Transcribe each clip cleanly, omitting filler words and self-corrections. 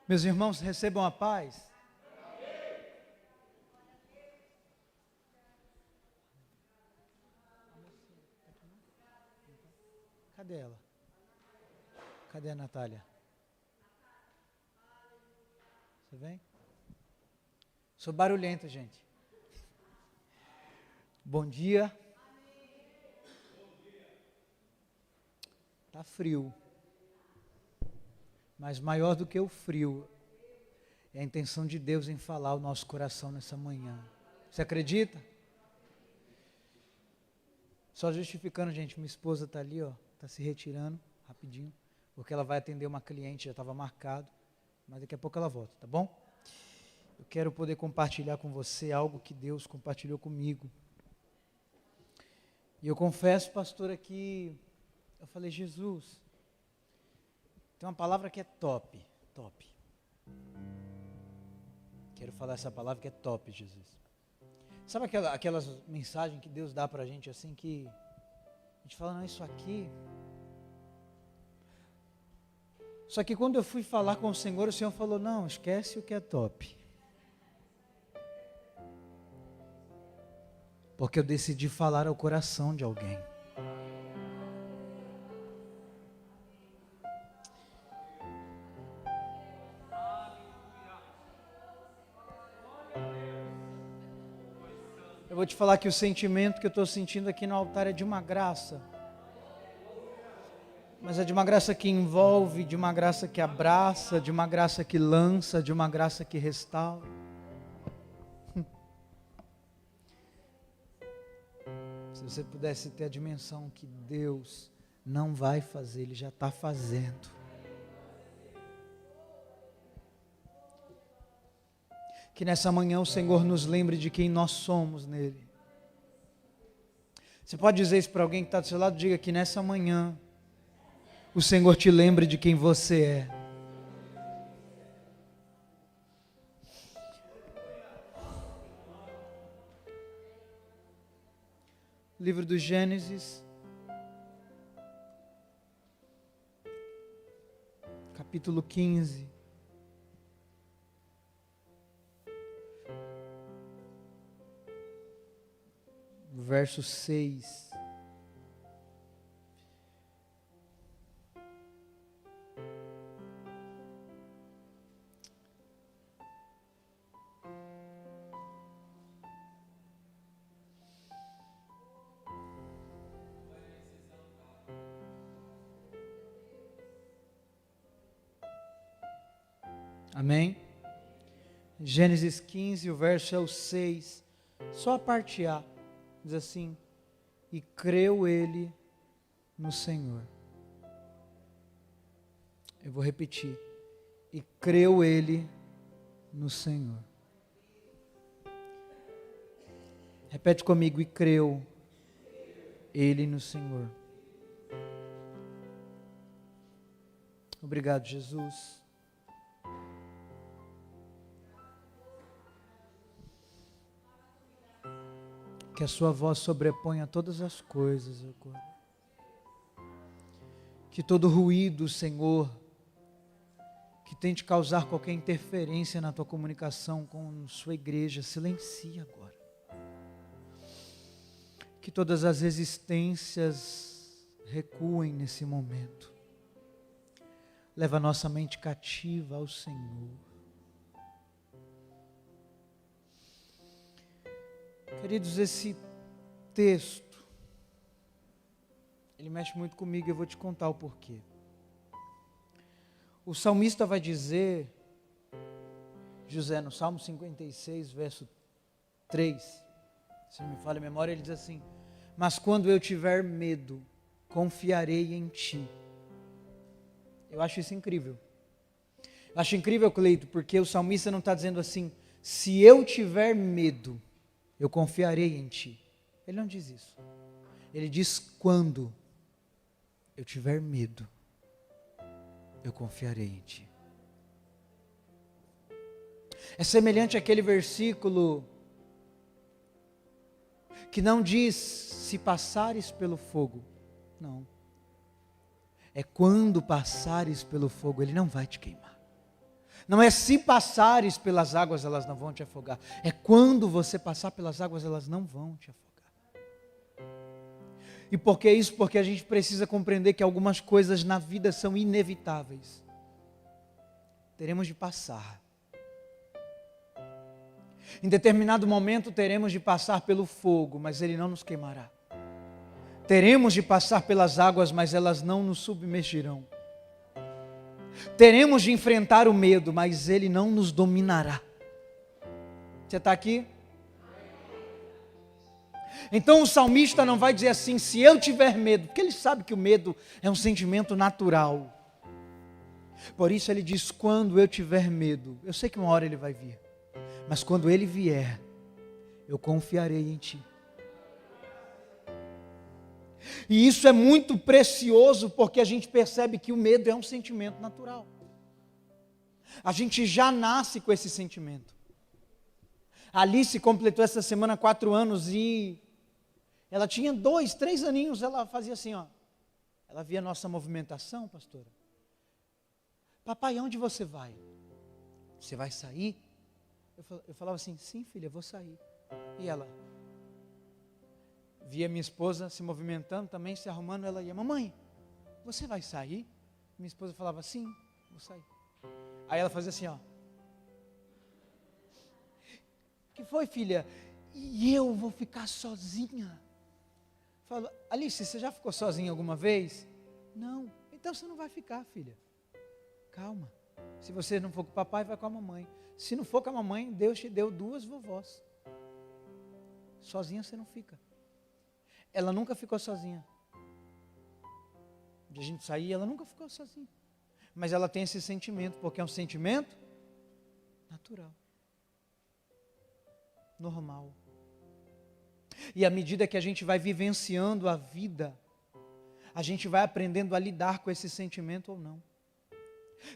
Meus irmãos, recebam a paz. Cadê ela? Cadê a Natália? Você vem? Sou barulhento, gente. Bom dia. Tá frio. Mas maior do que o frio é a intenção de Deus em falar o nosso coração nessa manhã. Você acredita? Só justificando, gente, minha esposa está ali, ó, está se retirando rapidinho, porque ela vai atender uma cliente, já estava marcado, mas daqui a pouco ela volta, tá bom? Eu quero poder compartilhar com você algo que Deus compartilhou comigo. E eu confesso, pastora, que eu falei, Jesus, tem uma palavra que é top. Quero falar essa palavra que é top, Jesus. Sabe aquelas mensagens que Deus dá pra gente assim, que a gente fala, não, isso aqui... Só que quando eu fui falar com o Senhor falou, não, esquece o que é top. Porque eu decidi falar ao coração de alguém. Eu vou te falar que o sentimento que eu estou sentindo aqui no altar é de uma graça. Mas é de uma graça que envolve, de uma graça que abraça, de uma graça que lança, de uma graça que restaura. Se você pudesse ter a dimensão que Deus não vai fazer, Ele já está fazendo. Que nessa manhã o Senhor nos lembre de quem nós somos nele. Você pode dizer isso para alguém que está do seu lado? Diga que nessa manhã o Senhor te lembre de quem você é. Livro do Gênesis, capítulo 15. Verso 6. Amém? Gênesis 15, o verso é o 6. Só a parte A. Diz assim, e creu ele no Senhor. Eu vou repetir. E creu ele no Senhor. Repete comigo, e creu ele no Senhor. Obrigado, Jesus. Que a sua voz sobreponha todas as coisas agora. Que todo ruído, Senhor, que tente causar qualquer interferência na tua comunicação com sua igreja, silencie agora. Que todas as resistências recuem nesse momento. Leva a nossa mente cativa ao Senhor. Queridos, esse texto, ele mexe muito comigo e eu vou te contar o porquê. O salmista vai dizer, José, no Salmo 56, verso 3, se não me falha a memória, ele diz assim, mas quando eu tiver medo, confiarei em ti. Eu acho isso incrível. Eu acho incrível, Cleito, porque o salmista não está dizendo assim, se eu tiver medo, eu confiarei em ti. Ele não diz isso. Ele diz, quando eu tiver medo, eu confiarei em ti. É semelhante àquele versículo que não diz, se passares pelo fogo. Não. É quando passares pelo fogo, ele não vai te queimar. Não é se passares pelas águas, elas não vão te afogar. É quando você passar pelas águas, elas não vão te afogar. E por que isso? Porque a gente precisa compreender que algumas coisas na vida são inevitáveis. Teremos de passar. Em determinado momento teremos de passar pelo fogo, mas ele não nos queimará. Teremos de passar pelas águas, mas elas não nos submergirão. Teremos de enfrentar o medo, mas ele não nos dominará. Você está aqui? Então o salmista não vai dizer assim, se eu tiver medo, porque ele sabe que o medo é um sentimento natural. Por isso ele diz, quando eu tiver medo, eu sei que uma hora ele vai vir, mas quando ele vier, eu confiarei em ti. E isso é muito precioso, porque a gente percebe que o medo é um sentimento natural. A gente já nasce com esse sentimento. A Alice completou essa semana 4 anos e ela tinha 2, 3 aninhos, ela fazia assim, ó. Ela via a nossa movimentação, pastora. Papai, onde você vai? Você vai sair? Eu falava assim, sim filha, eu vou sair. E ela via minha esposa se movimentando também, se arrumando, ela ia, mamãe, você vai sair? Minha esposa falava, sim, vou sair. Aí ela fazia assim, ó. O que foi, filha? E eu vou ficar sozinha. Falo, Alice, você já ficou sozinha alguma vez? Não. Então você não vai ficar, filha. Calma. Se você não for com o papai, vai com a mamãe. Se não for com a mamãe, Deus te deu 2 vovós. Sozinha você não fica. Ela nunca ficou sozinha. De a gente sair, ela nunca ficou sozinha. Mas ela tem esse sentimento, porque é um sentimento natural. Normal. E à medida que a gente vai vivenciando a vida, a gente vai aprendendo a lidar com esse sentimento ou não.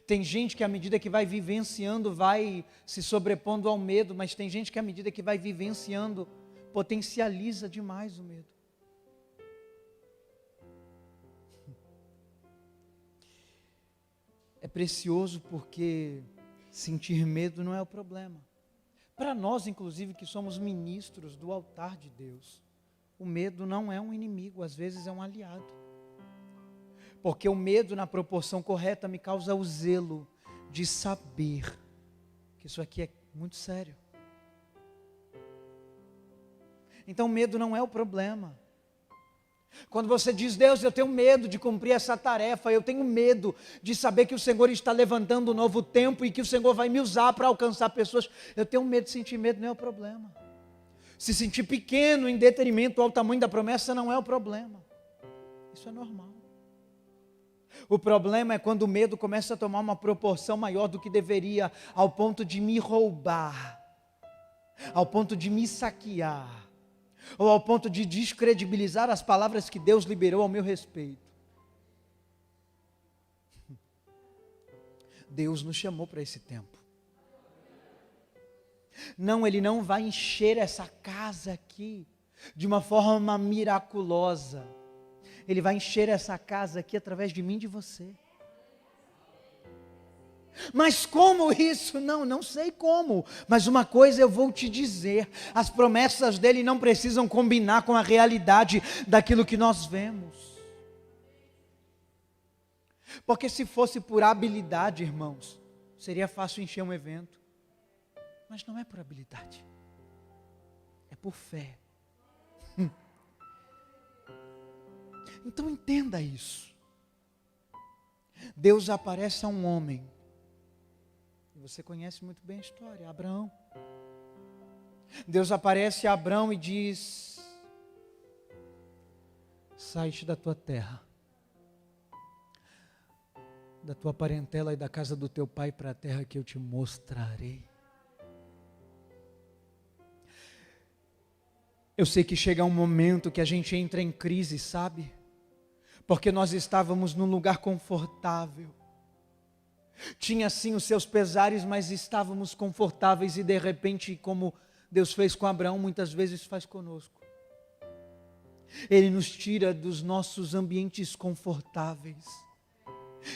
Tem gente que à medida que vai vivenciando, vai se sobrepondo ao medo, mas tem gente que à medida que vai vivenciando, potencializa demais o medo. É precioso porque sentir medo não é o problema. Para nós, inclusive, que somos ministros do altar de Deus, o medo não é um inimigo, às vezes é um aliado. Porque o medo, na proporção correta, me causa o zelo de saber que isso aqui é muito sério. Então, o medo não é o problema. Quando você diz, Deus, eu tenho medo de cumprir essa tarefa, eu tenho medo de saber que o Senhor está levantando um novo tempo e que o Senhor vai me usar para alcançar pessoas, eu tenho medo. De sentir medo não é o problema. Se sentir pequeno em detrimento ao tamanho da promessa não é o problema. Isso é normal. O problema é quando o medo começa a tomar uma proporção maior do que deveria, ao ponto de me roubar, ao ponto de me saquear, ou ao ponto de descredibilizar as palavras que Deus liberou ao meu respeito. Deus nos chamou para esse tempo. Não, Ele não vai encher essa casa aqui de uma forma miraculosa. Ele vai encher essa casa aqui através de mim e de você. Mas como isso? Não sei como. Mas uma coisa eu vou te dizer: as promessas dele não precisam combinar com a realidade daquilo que nós vemos. Porque se fosse por habilidade, irmãos, seria fácil encher um evento. Mas não é por habilidade. É por fé. Então entenda isso. Deus aparece a um homem. Você conhece muito bem a história, Abraão. Deus aparece a Abraão e diz: sai-te da tua terra, da tua parentela e da casa do teu pai para a terra que eu te mostrarei. Eu sei que chega um momento que a gente entra em crise, sabe? Porque nós estávamos num lugar confortável. Tinha sim os seus pesares, mas estávamos confortáveis e de repente, como Deus fez com Abraão, muitas vezes faz conosco. Ele nos tira dos nossos ambientes confortáveis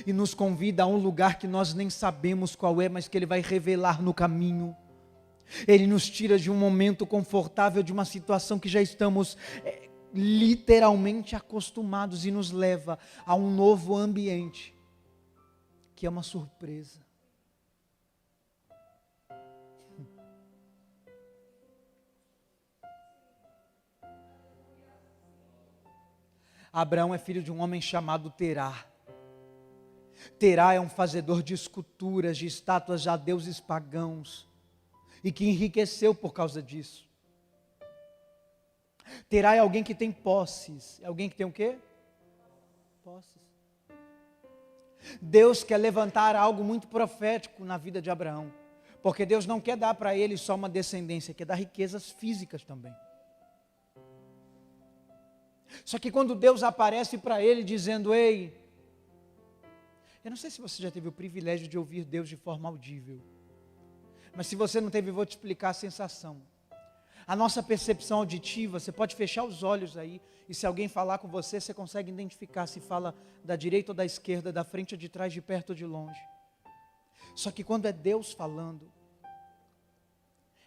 e nos convida a um lugar que nós nem sabemos qual é, mas que Ele vai revelar no caminho. Ele nos tira de um momento confortável, de uma situação que já estamos literalmente acostumados, e nos leva a um novo ambiente, que é uma surpresa. Abraão é filho de um homem chamado Terá. Terá é um fazedor de esculturas, de estátuas a deuses pagãos, e que enriqueceu por causa disso. Terá é alguém que tem posses. É alguém que tem o quê? Posses. Deus quer levantar algo muito profético na vida de Abraão, porque Deus não quer dar para ele só uma descendência, quer dar riquezas físicas também. Só que quando Deus aparece para ele dizendo: ei, eu não sei se você já teve o privilégio de ouvir Deus de forma audível, mas se você não teve, eu vou te explicar a sensação. A nossa percepção auditiva, você pode fechar os olhos aí, e se alguém falar com você, você consegue identificar se fala da direita ou da esquerda, da frente ou de trás, de perto ou de longe. Só que quando é Deus falando,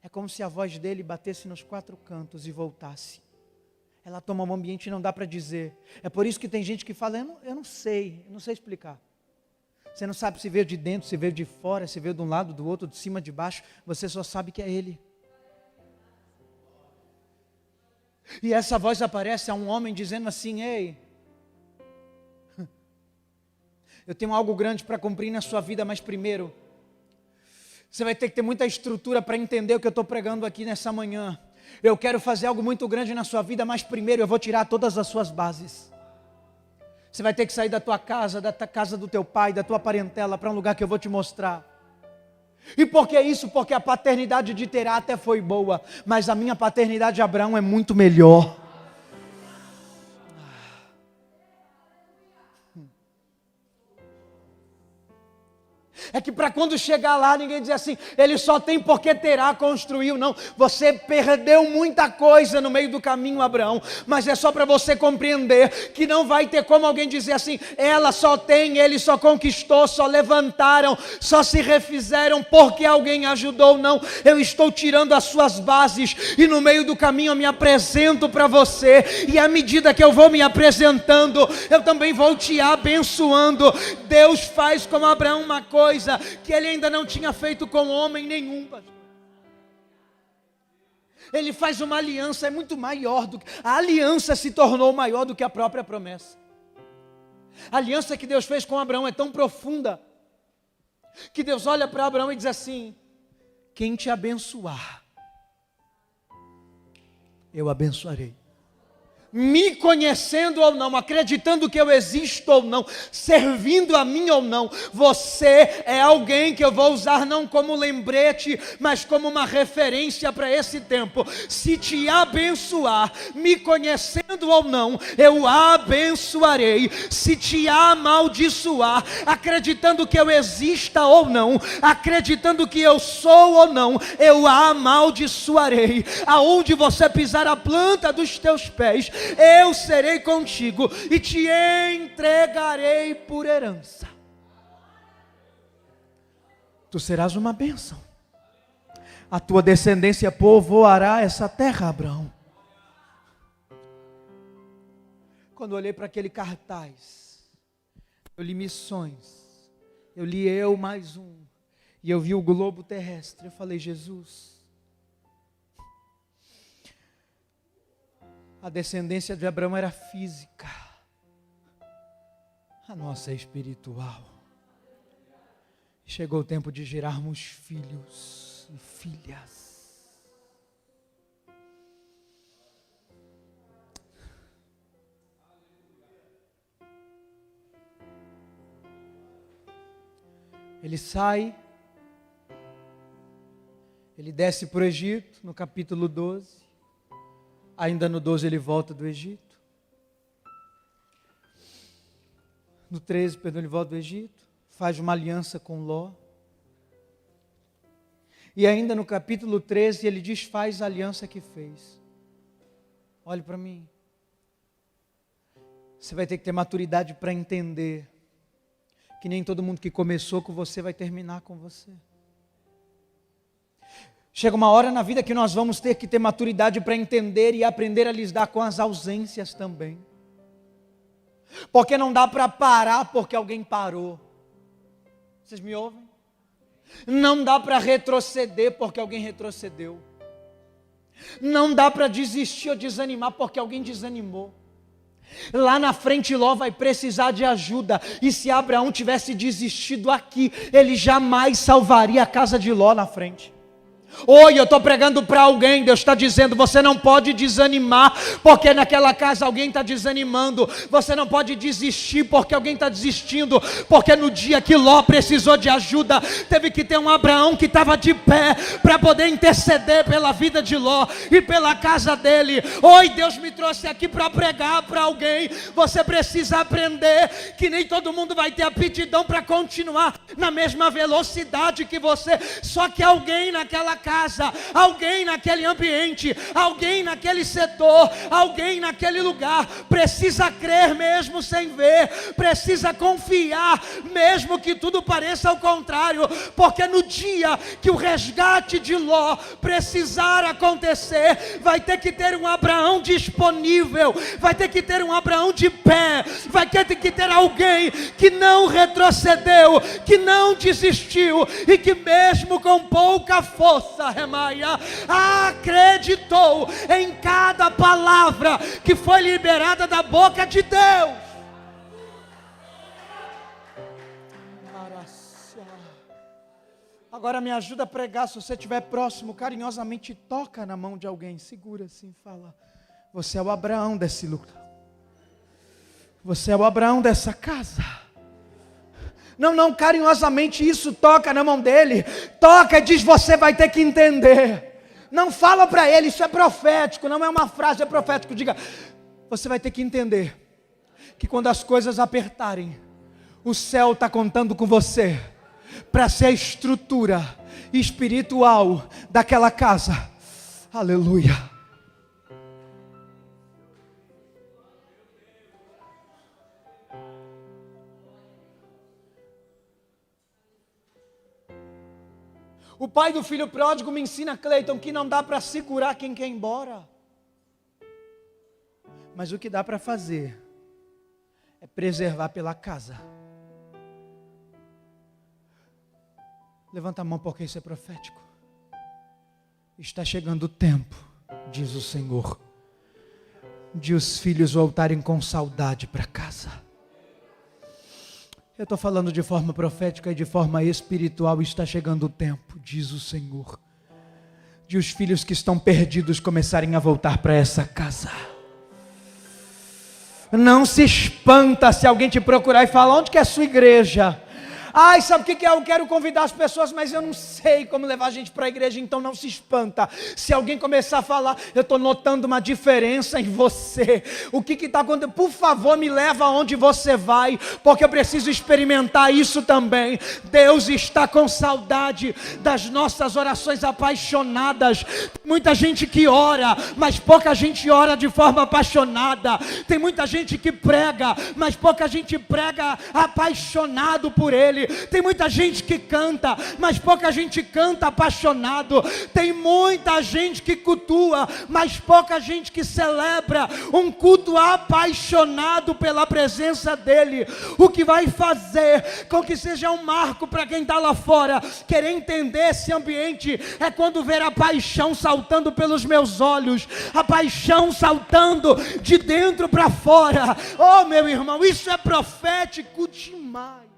é como se a voz dele batesse nos quatro cantos e voltasse. Ela toma um ambiente e não dá para dizer. É por isso que tem gente que fala: eu não sei explicar. Você não sabe se veio de dentro, se veio de fora, se veio de um lado, do outro, de cima, de baixo. Você só sabe que é Ele. E essa voz aparece a um homem dizendo assim: ei, eu tenho algo grande para cumprir na sua vida, mas primeiro, você vai ter que ter muita estrutura para entender o que eu estou pregando aqui nessa manhã. Eu quero fazer algo muito grande na sua vida, mas primeiro eu vou tirar todas as suas bases. Você vai ter que sair da tua casa, da casa do teu pai, da tua parentela, para um lugar que eu vou te mostrar. E por que isso? Porque a paternidade de Terá até foi boa, mas a minha paternidade de Abraão é muito melhor. É que para quando chegar lá, ninguém dizer assim: ele só tem porque Terá construiu. Não, você perdeu muita coisa no meio do caminho, Abraão. Mas é só para você compreender que não vai ter como alguém dizer assim: ela só tem, ele só conquistou, só levantaram, só se refizeram porque alguém ajudou. Não, eu estou tirando as suas bases, e no meio do caminho eu me apresento para você, e à medida que eu vou me apresentando, eu também vou te abençoando. Deus faz com Abraão uma coisa que ele ainda não tinha feito com homem nenhum, pastor. Ele faz uma aliança, é muito maior do que a aliança, se tornou maior do que a própria promessa. A aliança que Deus fez com Abraão é tão profunda que Deus olha para Abraão e diz assim: quem te abençoar, eu abençoarei. Me conhecendo ou não, acreditando que eu existo ou não, servindo a mim ou não, você é alguém que eu vou usar não como lembrete, mas como uma referência para esse tempo. Se te abençoar, me conhecendo ou não, eu abençoarei. Se te amaldiçoar, acreditando que eu exista ou não, acreditando que eu sou ou não, eu amaldiçoarei. Aonde você pisar a planta dos teus pés, eu serei contigo e te entregarei por herança. Tu serás uma bênção. A tua descendência povoará essa terra, Abraão. Quando eu olhei para aquele cartaz, eu li missões, eu li eu mais um, e eu vi o globo terrestre. Eu falei: Jesus, a descendência de Abraão era física, a nossa é espiritual. Chegou o tempo de gerarmos filhos e filhas. Ele sai, ele desce para o Egito, no capítulo 12. Ainda no 12 ele volta do Egito. No 13, ele volta do Egito. Faz uma aliança com Ló. E ainda no capítulo 13 ele desfaz a aliança que fez. Olhe para mim. Você vai ter que ter maturidade para entender que nem todo mundo que começou com você vai terminar com você. Chega uma hora na vida que nós vamos ter que ter maturidade para entender e aprender a lidar com as ausências também. Porque não dá para parar porque alguém parou. Vocês me ouvem? Não dá para retroceder porque alguém retrocedeu. Não dá para desistir ou desanimar porque alguém desanimou. Lá na frente Ló vai precisar de ajuda. E se Abraão tivesse desistido aqui, ele jamais salvaria a casa de Ló na frente. Oi, eu estou pregando para alguém, Deus está dizendo, você não pode desanimar, porque naquela casa alguém está desanimando, você não pode desistir, porque alguém está desistindo, porque no dia que Ló precisou de ajuda, teve que ter um Abraão que estava de pé, para poder interceder pela vida de Ló, e pela casa dele. Oi, Deus me trouxe aqui para pregar para alguém, você precisa aprender, que nem todo mundo vai ter aptidão para continuar, na mesma velocidade que você, só que alguém naquela casa, alguém naquele ambiente, alguém naquele setor, alguém naquele lugar, precisa crer mesmo sem ver, precisa confiar, mesmo que tudo pareça ao contrário, porque no dia que o resgate de Ló precisar acontecer, vai ter que ter um Abraão disponível, vai ter que ter um Abraão de pé, vai ter que ter alguém que não retrocedeu, que não desistiu, e que mesmo com pouca força, Remaia, acreditou em cada palavra que foi liberada da boca de Deus. Agora me ajuda a pregar. Se você estiver próximo, carinhosamente toca na mão de alguém, segura assim, fala: você é o Abraão desse lugar, você é o Abraão dessa casa. Não, carinhosamente isso, toca na mão dele, toca e diz: você vai ter que entender. Não fala para ele, isso é profético, não é uma frase, é profético. Diga: você vai ter que entender que quando as coisas apertarem, o céu está contando com você para ser a estrutura espiritual daquela casa. Aleluia. O pai do filho pródigo me ensina, Cleiton, que não dá para segurar quem quer ir embora. Mas o que dá para fazer é preservar pela casa. Levanta a mão porque isso é profético. Está chegando o tempo, diz o Senhor, de os filhos voltarem com saudade para casa. Eu estou falando de forma profética e de forma espiritual. Está chegando o tempo, diz o Senhor, de os filhos que estão perdidos começarem a voltar para essa casa. Não se espanta se alguém te procurar e falar: onde que é a sua igreja? Ai, sabe o que é? Eu quero convidar as pessoas, mas eu não sei como levar a gente para a igreja. Então não se espanta se alguém começar a falar: eu estou notando uma diferença em você. O que está acontecendo? Por favor, me leva aonde você vai, porque eu preciso experimentar isso também. Deus está com saudade das nossas orações apaixonadas. Tem muita gente que ora, mas pouca gente ora de forma apaixonada. Tem muita gente que prega, mas pouca gente prega apaixonado por Ele. Tem muita gente que canta, mas pouca gente canta apaixonado. Tem muita gente que cultua, mas pouca gente que celebra um culto apaixonado pela presença dEle. O que vai fazer com que seja um marco para quem está lá fora querer entender esse ambiente é quando ver a paixão saltando pelos meus olhos, a paixão saltando de dentro para fora. Oh, meu irmão, isso é profético demais.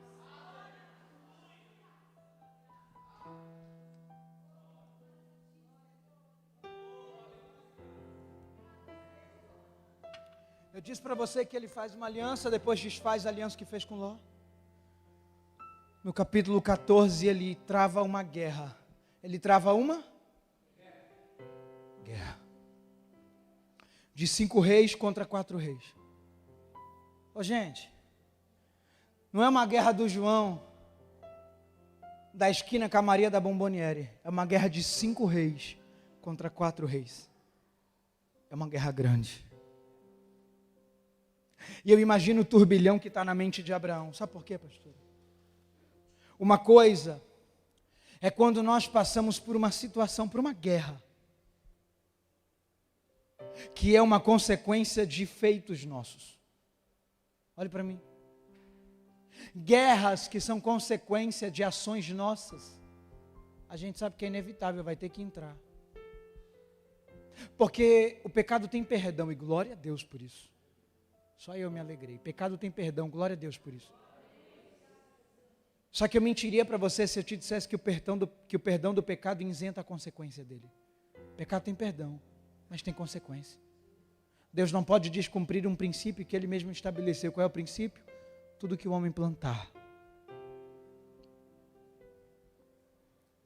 Eu disse para você que ele faz uma aliança, depois desfaz a aliança que fez com Ló. No capítulo 14 ele trava uma guerra. Ele trava uma? Guerra. De 5 reis contra 4 reis. Ô gente, não é uma guerra do João, da esquina com a Maria da Bomboniere. É uma guerra de 5 reis contra 4 reis. É uma guerra grande. E eu imagino o turbilhão que está na mente de Abraão. Sabe por quê, pastor? Uma coisa é quando nós passamos por uma situação, por uma guerra, que é uma consequência de feitos nossos. Olhe para mim. Guerras que são consequência de ações nossas, a gente sabe que é inevitável, vai ter que entrar. Porque o pecado tem perdão, e glória a Deus por isso. Só eu me alegrei. Pecado tem perdão, glória a Deus por isso. Só que eu mentiria para você se eu te dissesse que o perdão do pecado isenta a consequência dele. Pecado tem perdão, mas tem consequência. Deus não pode descumprir um princípio que Ele mesmo estabeleceu. Qual é o princípio? Tudo que o homem plantar,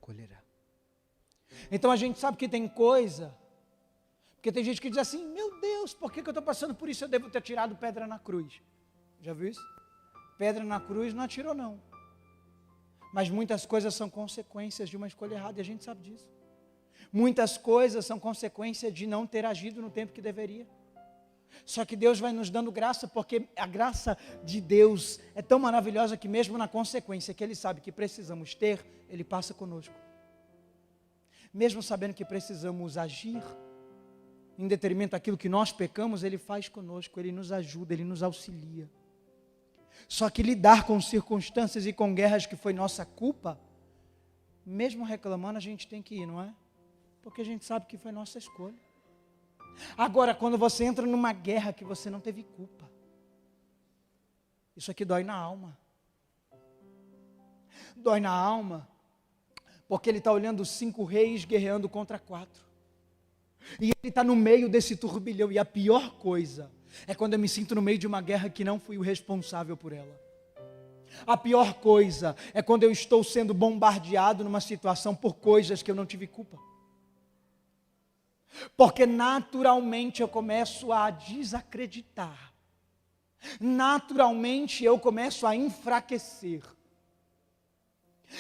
colherá. Então a gente sabe que tem coisa, porque tem gente que diz assim, meu Deus, por que eu estou passando por isso? Eu devo ter tirado pedra na cruz. Já viu isso? Pedra na cruz não atirou não. Mas muitas coisas são consequências de uma escolha errada, e a gente sabe disso. Muitas coisas são consequência de não ter agido no tempo que deveria. Só que Deus vai nos dando graça, porque a graça de Deus é tão maravilhosa que mesmo na consequência que Ele sabe que precisamos ter, Ele passa conosco. Mesmo sabendo que precisamos agir, em detrimento daquilo que nós pecamos, Ele faz conosco, Ele nos ajuda, Ele nos auxilia. Só que lidar com circunstâncias e com guerras que foi nossa culpa, mesmo reclamando, a gente tem que ir, não é? Porque a gente sabe que foi nossa escolha. Agora, quando você entra numa guerra que você não teve culpa, isso aqui dói na alma. Dói na alma, porque ele está olhando 5 reis guerreando contra 4. E ele está no meio desse turbilhão, e a pior coisa é quando eu me sinto no meio de uma guerra que não fui o responsável por ela. A pior coisa é quando eu estou sendo bombardeado numa situação por coisas que eu não tive culpa. Porque naturalmente eu começo a desacreditar. Naturalmente eu começo a enfraquecer.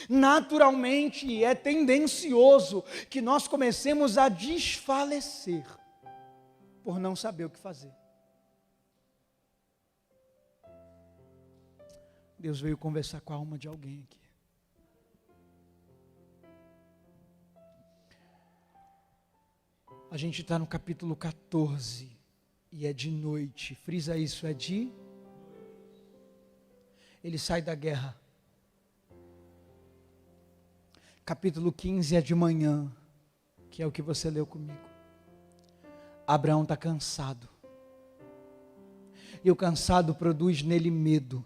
Naturalmente é tendencioso que nós comecemos a desfalecer por não saber o que fazer. Deus veio conversar com a alma de alguém aqui. A gente está no capítulo 14 e é de noite. Frisa isso, é de... Ele sai da guerra. Capítulo 15 é de manhã, que é o que você leu comigo. Abraão está cansado. E o cansado produz nele medo.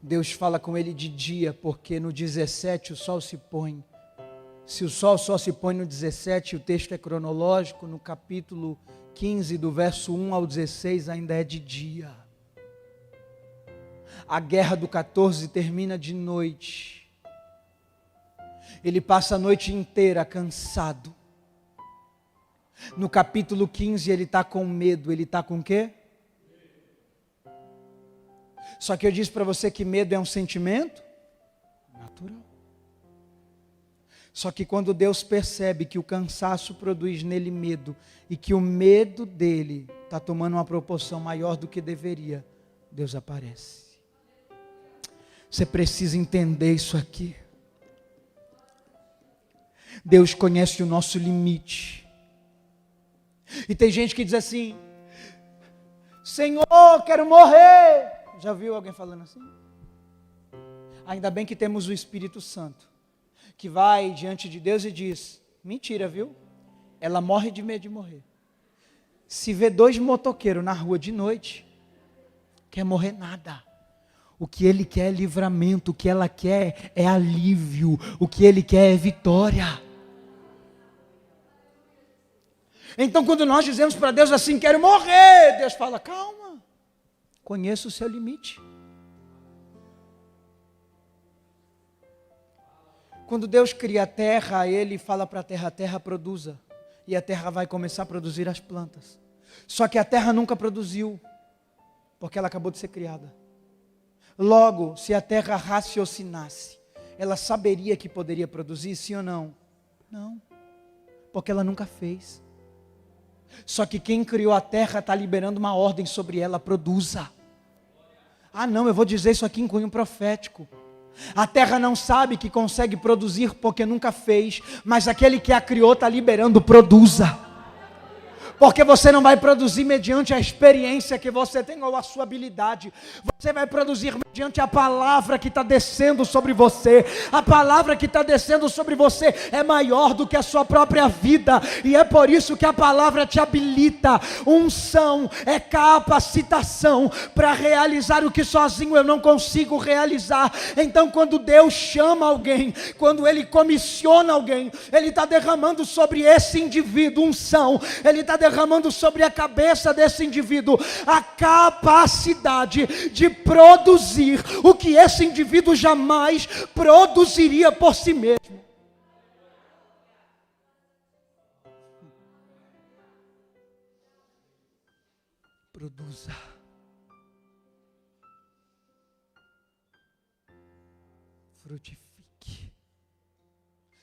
Deus fala com ele de dia, porque no 17 o sol se põe. Se o sol só se põe no 17, o texto é cronológico, no capítulo 15, do verso 1 ao 16, ainda é de dia. A guerra do 14 termina de noite. Ele passa a noite inteira cansado. No capítulo 15 ele está com medo. Ele está com o quê? Só que eu disse para você que medo é um sentimento natural. Só que quando Deus percebe que o cansaço produz nele medo, e que o medo dele está tomando uma proporção maior do que deveria, Deus aparece. Você precisa entender isso aqui. Deus conhece o nosso limite. E tem gente que diz assim: Senhor, quero morrer. Já viu alguém falando assim? Ainda bem que temos o Espírito Santo, que vai diante de Deus e diz: mentira, viu? Ela morre de medo de morrer. Se vê 2 motoqueiros na rua de noite, quer morrer nada. O que ele quer é livramento, o que ela quer é alívio, o que ele quer é vitória. Então quando nós dizemos para Deus assim: quero morrer, Deus fala: calma. Conheça o seu limite. Quando Deus cria a terra, Ele fala para a terra produza. E a terra vai começar a produzir as plantas. Só que a terra nunca produziu, porque ela acabou de ser criada. Logo, se a terra raciocinasse, ela saberia que poderia produzir, sim ou não? Não. Porque ela nunca fez. Só que quem criou a terra está liberando uma ordem sobre ela: produza. Ah não, eu vou dizer isso aqui em cunho profético. A terra não sabe que consegue produzir porque nunca fez, mas aquele que a criou está liberando: produza. Porque você não vai produzir mediante a experiência que você tem ou a sua habilidade. Você vai produzir mediante a palavra que está descendo sobre você. A palavra que está descendo sobre você é maior do que a sua própria vida. E é por isso que a palavra te habilita. Unção é capacitação para realizar o que sozinho eu não consigo realizar. Então quando Deus chama alguém, quando Ele comissiona alguém, Ele está derramando sobre esse indivíduo unção. Ele está derramando sobre a cabeça desse indivíduo a capacidade de produzir o que esse indivíduo jamais produziria por si mesmo. Produza. Frutifique.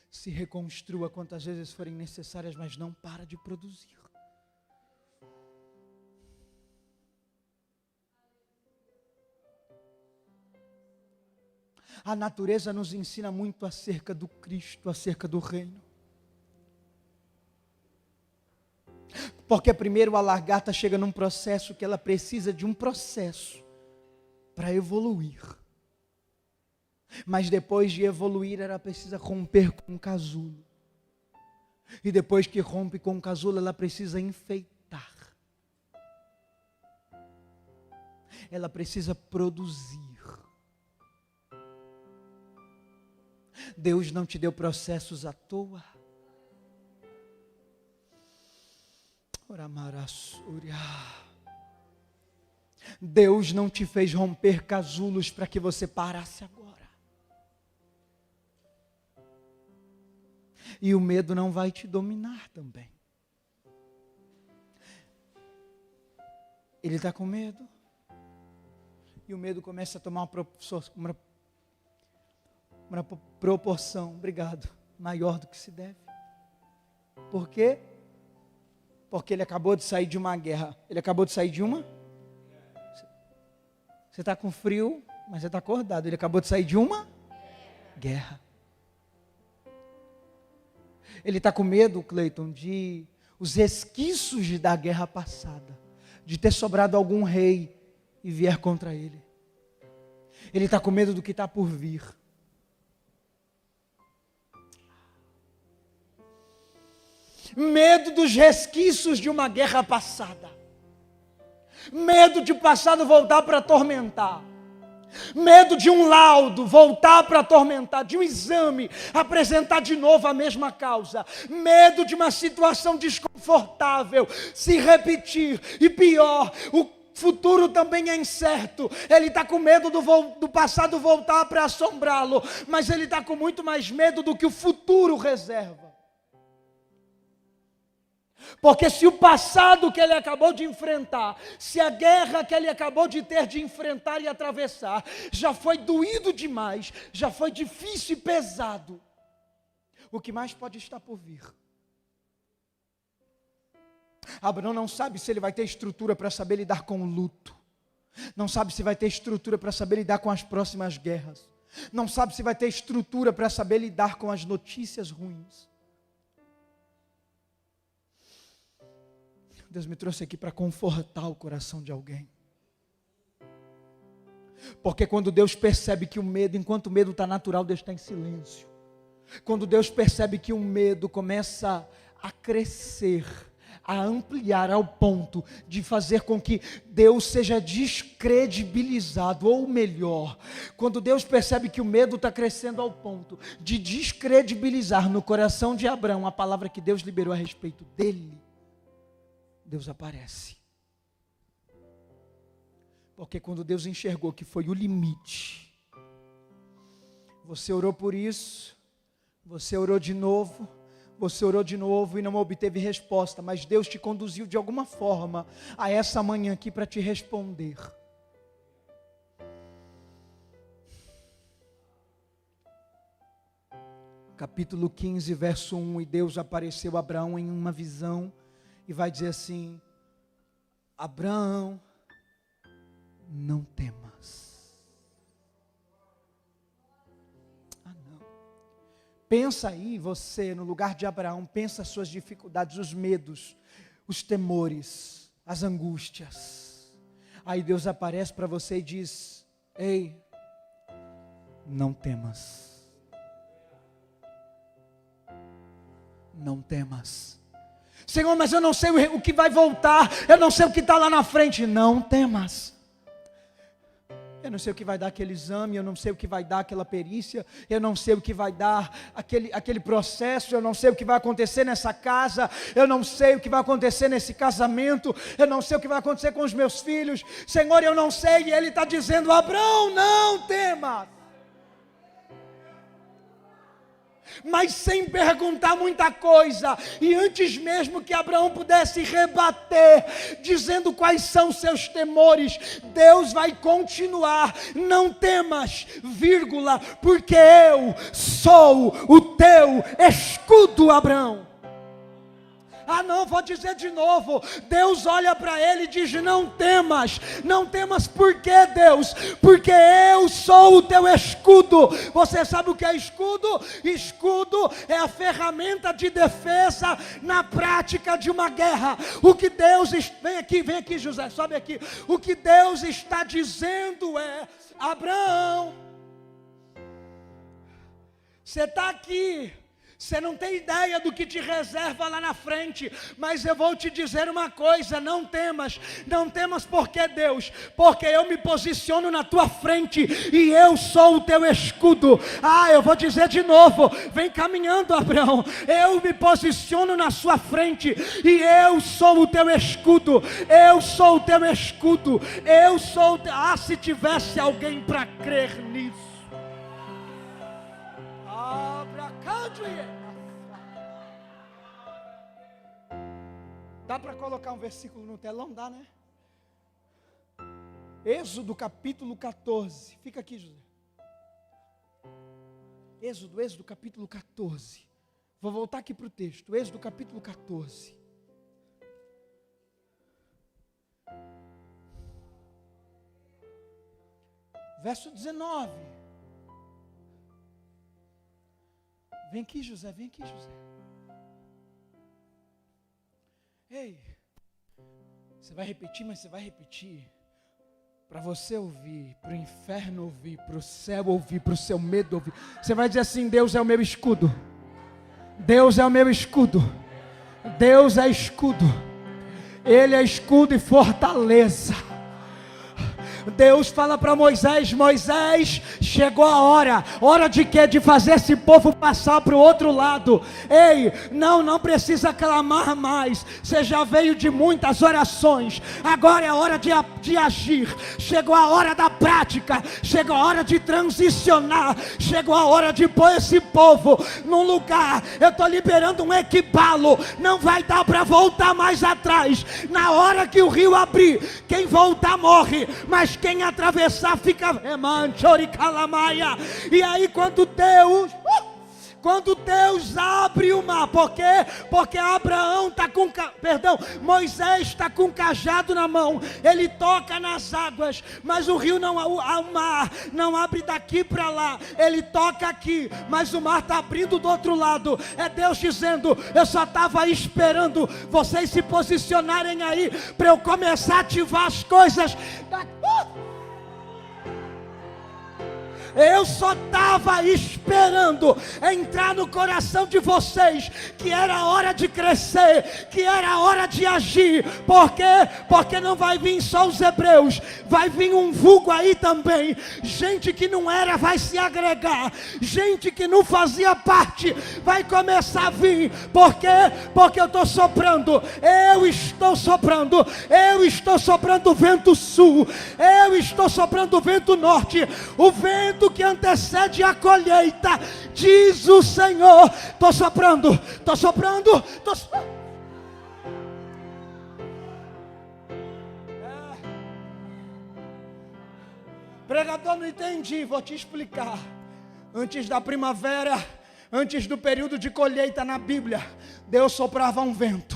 Se reconstrua quantas vezes forem necessárias, mas não para de produzir. A natureza nos ensina muito acerca do Cristo, acerca do reino. Porque primeiro a lagarta chega num processo que ela precisa de um processo para evoluir. Mas depois de evoluir, ela precisa romper com o casulo. E depois que rompe com o casulo, ela precisa enfeitar. Ela precisa produzir. Deus não te deu processos à toa. Deus não te fez romper casulos para que você parasse agora. E o medo não vai te dominar também. Ele está com medo. E o medo começa a tomar uma proporção, obrigado, maior do que se deve. Por quê? Porque ele acabou de sair de uma guerra. Ele acabou de sair de uma? Você está com frio, mas você está acordado. Ele acabou de sair de uma guerra. Ele está com medo, Cleiton, de os resquícios da guerra passada, de ter sobrado algum rei e vier contra ele. Ele está com medo do que está por vir. Medo dos resquícios de uma guerra passada. Medo de o passado voltar para atormentar. Medo de um laudo voltar para atormentar, de um exame apresentar de novo a mesma causa. Medo de uma situação desconfortável se repetir. E pior, o futuro também é incerto. Ele está com medo do passado voltar para assombrá-lo, mas ele está com muito mais medo do que o futuro reserva. Porque se o passado que ele acabou de enfrentar, se a guerra que ele acabou de ter de enfrentar e atravessar, já foi doído demais, já foi difícil e pesado, o que mais pode estar por vir? Abraão não sabe se ele vai ter estrutura para saber lidar com o luto, não sabe se vai ter estrutura para saber lidar com as próximas guerras, não sabe se vai ter estrutura para saber lidar com as notícias ruins. Deus me trouxe aqui para confortar o coração de alguém. Porque quando Deus percebe que o medo, enquanto o medo está natural, Deus está em silêncio. Quando Deus percebe que o medo começa a crescer, a ampliar ao ponto de fazer com que Deus seja descredibilizado, ou melhor, quando Deus percebe que o medo está crescendo ao ponto de descredibilizar no coração de Abraão a palavra que Deus liberou a respeito dele, Deus aparece. Porque quando Deus enxergou que foi o limite, você orou por isso, você orou de novo e não obteve resposta, mas Deus te conduziu de alguma forma a essa manhã aqui para te responder. capítulo 15, verso 1, e Deus apareceu a Abraão em uma visão, e vai dizer assim: Abraão, não temas. Não. Pensa aí, você, no lugar de Abraão, pensa as suas dificuldades, os medos, os temores, as angústias. Aí Deus aparece para você e diz: ei, não temas. Não temas. Senhor, mas eu não sei o que vai voltar, eu não sei o que está lá na frente. Não temas. Eu não sei o que vai dar aquele exame, eu não sei o que vai dar aquela perícia, eu não sei o que vai dar aquele processo, eu não sei o que vai acontecer nessa casa, eu não sei o que vai acontecer nesse casamento, eu não sei o que vai acontecer com os meus filhos. Senhor, eu não sei, e Ele está dizendo: Abraão, não temas. Mas sem perguntar muita coisa, e antes mesmo que Abraão pudesse rebater, dizendo quais são seus temores, Deus vai continuar: não temas, vírgula, porque eu sou o teu escudo, Abraão. Não, vou dizer de novo. Deus olha para ele e diz: não temas. Não temas por quê, Deus? Porque eu sou o teu escudo. Você sabe o que é escudo? Escudo é a ferramenta de defesa na prática de uma guerra. O que Deus, vem aqui José, sobe aqui. O que Deus está dizendo é: Abraão, você está aqui. Você não tem ideia do que te reserva lá na frente, mas eu vou te dizer uma coisa: não temas. Não temas por quê, Deus? Porque eu me posiciono na tua frente e eu sou o teu escudo. Eu vou dizer de novo, vem caminhando, Abraão. Eu me posiciono na sua frente e eu sou o teu escudo. Eu sou o teu escudo. Eu sou o teu... se tivesse alguém para crer nisso. Dá para colocar um versículo no telão? Dá, né? Êxodo capítulo 14. Fica aqui, José. Êxodo capítulo 14. Vou voltar aqui para o texto. Êxodo capítulo 14. Verso 19. Vem aqui, José, vem aqui, José. Ei, você vai repetir, mas você vai repetir para você ouvir, para o inferno ouvir, para o céu ouvir, para o seu medo ouvir. Você vai dizer assim: Deus é o meu escudo. Deus é o meu escudo. Deus é escudo. Ele é escudo e fortaleza. Deus fala para Moisés: Moisés, chegou a hora de quê? De fazer esse povo passar para o outro lado. Ei, não precisa clamar mais, você já veio de muitas orações, agora é a hora de agir. Chegou a hora da prática, chegou a hora de transicionar, chegou a hora de pôr esse povo num lugar. Eu estou liberando um equibalo, não vai dar para voltar mais atrás. Na hora que o rio abrir, quem voltar morre, mas quem atravessar fica e aí quando Deus abre o mar, por quê? Porque Abraão está Moisés está com o cajado na mão, ele toca nas águas, mas o rio o mar não abre daqui para lá, ele toca aqui, mas o mar está abrindo do outro lado. É Deus dizendo: eu só estava esperando vocês se posicionarem aí, para eu começar a ativar as coisas Eu só estava esperando entrar no coração de vocês que era hora de crescer, que era hora de agir. Por quê? Porque não vai vir só os hebreus, vai vir um vulgo aí também. Gente que não era vai se agregar, gente que não fazia parte vai começar a vir. Por quê? Porque eu estou soprando, eu estou soprando o vento sul, eu estou soprando o vento norte, o vento que antecede a colheita, diz o Senhor. Estou soprando. Pregador, não entendi, vou te explicar. Antes da primavera Antes do período de colheita na Bíblia, Deus soprava um vento.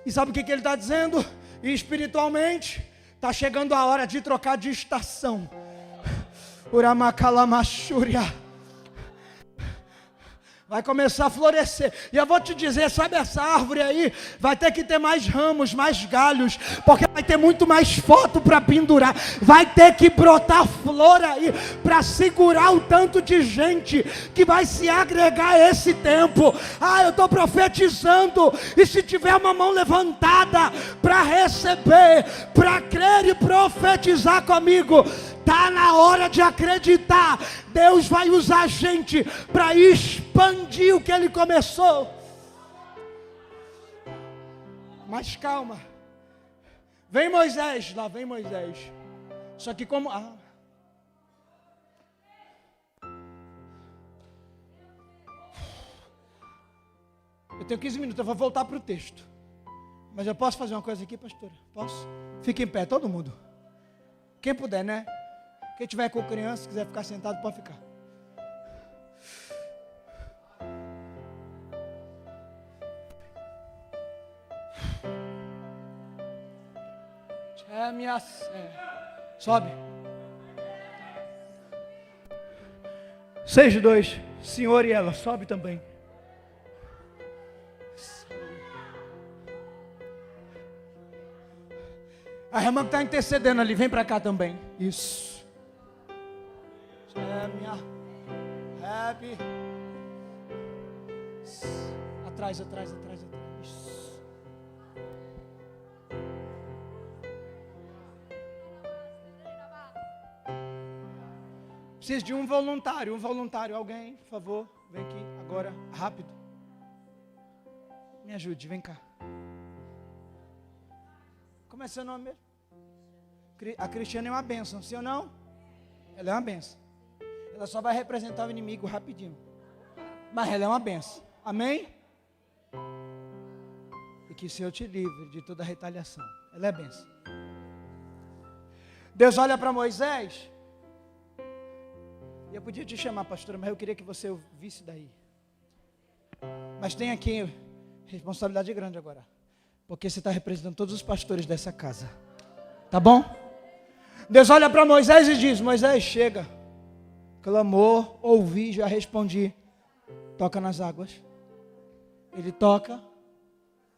E sabe o que ele está dizendo? E espiritualmente, está chegando a hora de trocar de estação. Uramacalamachúria. Vai começar a florescer. E eu vou te dizer, sabe essa árvore aí? Vai ter que ter mais ramos, mais galhos. Porque vai ter muito mais foto para pendurar. Vai ter que brotar flor aí. Para segurar o tanto de gente que vai se agregar a esse tempo. Eu estou profetizando. E se tiver uma mão levantada para receber, para crer e profetizar comigo, está na hora de acreditar. Deus vai usar a gente para expandir o que Ele começou. Mas calma. Vem Moisés, lá vem Moisés. Só que como... Eu tenho 15 minutos, eu vou voltar para o texto. Mas eu posso fazer uma coisa aqui, pastora? Posso? Fique em pé, todo mundo. Quem puder, né? Quem tiver com criança, quiser ficar sentado, pode ficar. Sobe. 6-2. Senhor e ela, sobe também. A irmã que está intercedendo ali, vem para cá também. Isso. Happy. Atrás. Isso. Preciso de um voluntário, alguém, por favor, vem aqui, agora, rápido. Me ajude, vem cá. Como é seu nome mesmo? A Cristiana é uma bênção, sim ou não? Ela é uma bênção. Ela só vai representar o inimigo rapidinho. Mas ela é uma bênção. Amém? E que o Senhor te livre de toda retaliação. Ela é bênção. Deus olha para Moisés. E eu podia te chamar, pastora, mas eu queria que você ouvisse daí. Mas tem aqui responsabilidade grande agora. Porque você está representando todos os pastores dessa casa. Tá bom? Deus olha para Moisés e diz: Moisés, chega. Clamou, ouvi, já respondi. Toca nas águas. Ele toca,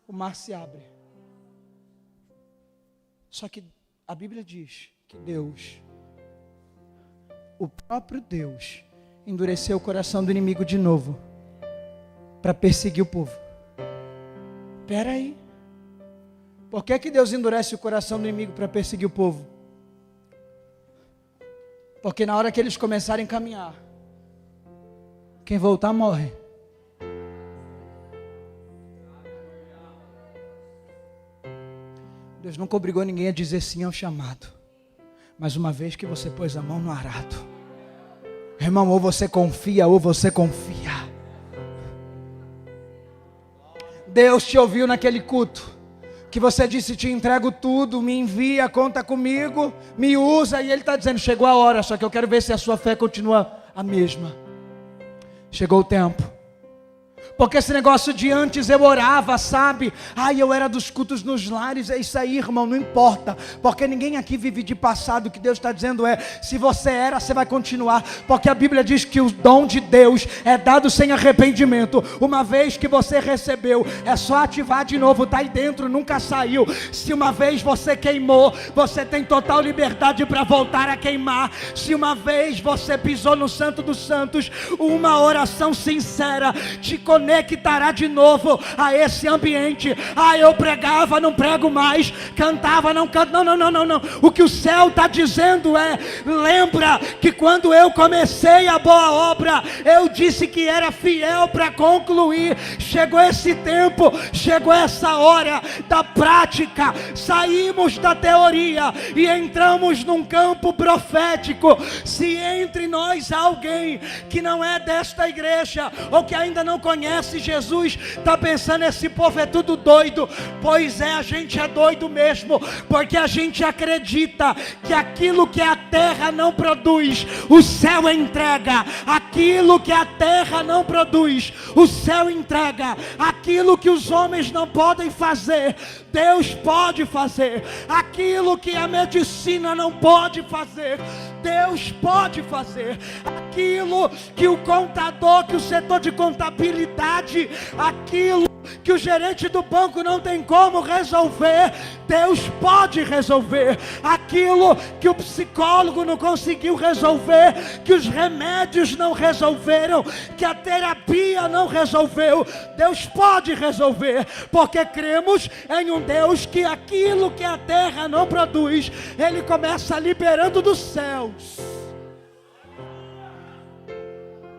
o mar se abre. Só que a Bíblia diz que Deus, o próprio Deus, endureceu o coração do inimigo de novo, para perseguir o povo. Espera aí. Por que Deus endurece o coração do inimigo para perseguir o povo? Porque na hora que eles começarem a caminhar, quem voltar morre. Deus nunca obrigou ninguém a dizer sim ao chamado. Mas uma vez que você pôs a mão no arado, irmão, ou você confia ou você confia. Deus te ouviu naquele culto que você disse: te entrego tudo, me envia, conta comigo, me usa. E Ele está dizendo: chegou a hora, só que eu quero ver se a sua fé continua a mesma. Chegou o tempo. Porque esse negócio de antes eu orava, sabe? Eu era dos cultos nos lares. É isso aí, irmão, não importa. Porque ninguém aqui vive de passado. O que Deus está dizendo é: se você era, você vai continuar. Porque a Bíblia diz que o dom de Deus é dado sem arrependimento. Uma vez que você recebeu, é só ativar de novo. Está aí dentro, nunca saiu. Se uma vez você queimou, você tem total liberdade para voltar a queimar. Se uma vez você pisou no Santo dos Santos, uma oração sincera te conectará de novo a esse ambiente. Eu pregava, não prego mais. Cantava, não canto. Não. O que o céu está dizendo é: lembra que quando eu comecei a boa obra, eu disse que era fiel para concluir. Chegou esse tempo, chegou essa hora da prática. Saímos da teoria e entramos num campo profético. Se entre nós há alguém que não é desta igreja, ou que ainda não conhece conhece Jesus está pensando, esse povo é tudo doido. Pois é, a gente é doido mesmo, porque a gente acredita que aquilo que a terra não produz, o céu entrega. Aquilo que a terra não produz, o céu entrega. Aquilo que os homens não podem fazer, Deus pode fazer. Aquilo que a medicina não pode fazer, Deus pode fazer. Aquilo que o contador, que o setor de contabilidade, aquilo que o gerente do banco não tem como resolver, Deus pode resolver. Aquilo que o psicólogo não conseguiu resolver, que os remédios não resolveram, que a terapia não resolveu, Deus pode resolver, porque cremos em um Deus que aquilo que a terra não produz, Ele começa liberando dos céus.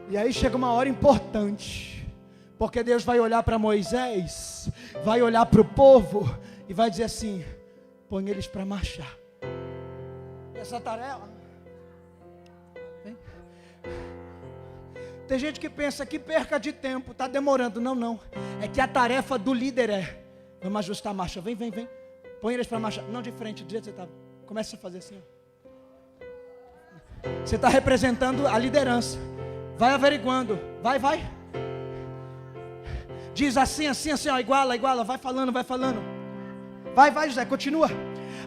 E aí chega uma hora importante, porque Deus vai olhar para Moisés, vai olhar para o povo e vai dizer assim: põe eles para marchar. Essa tarefa, hein? Tem gente que pensa que perca de tempo, está demorando. Não, é que a tarefa do líder é: vamos ajustar a marcha, vem, põe eles para marchar. Não de frente, do jeito que você está, começa a fazer assim. Você está representando a liderança. Vai averiguando, vai. Diz assim, ó, iguala, vai falando. Vai, José, continua.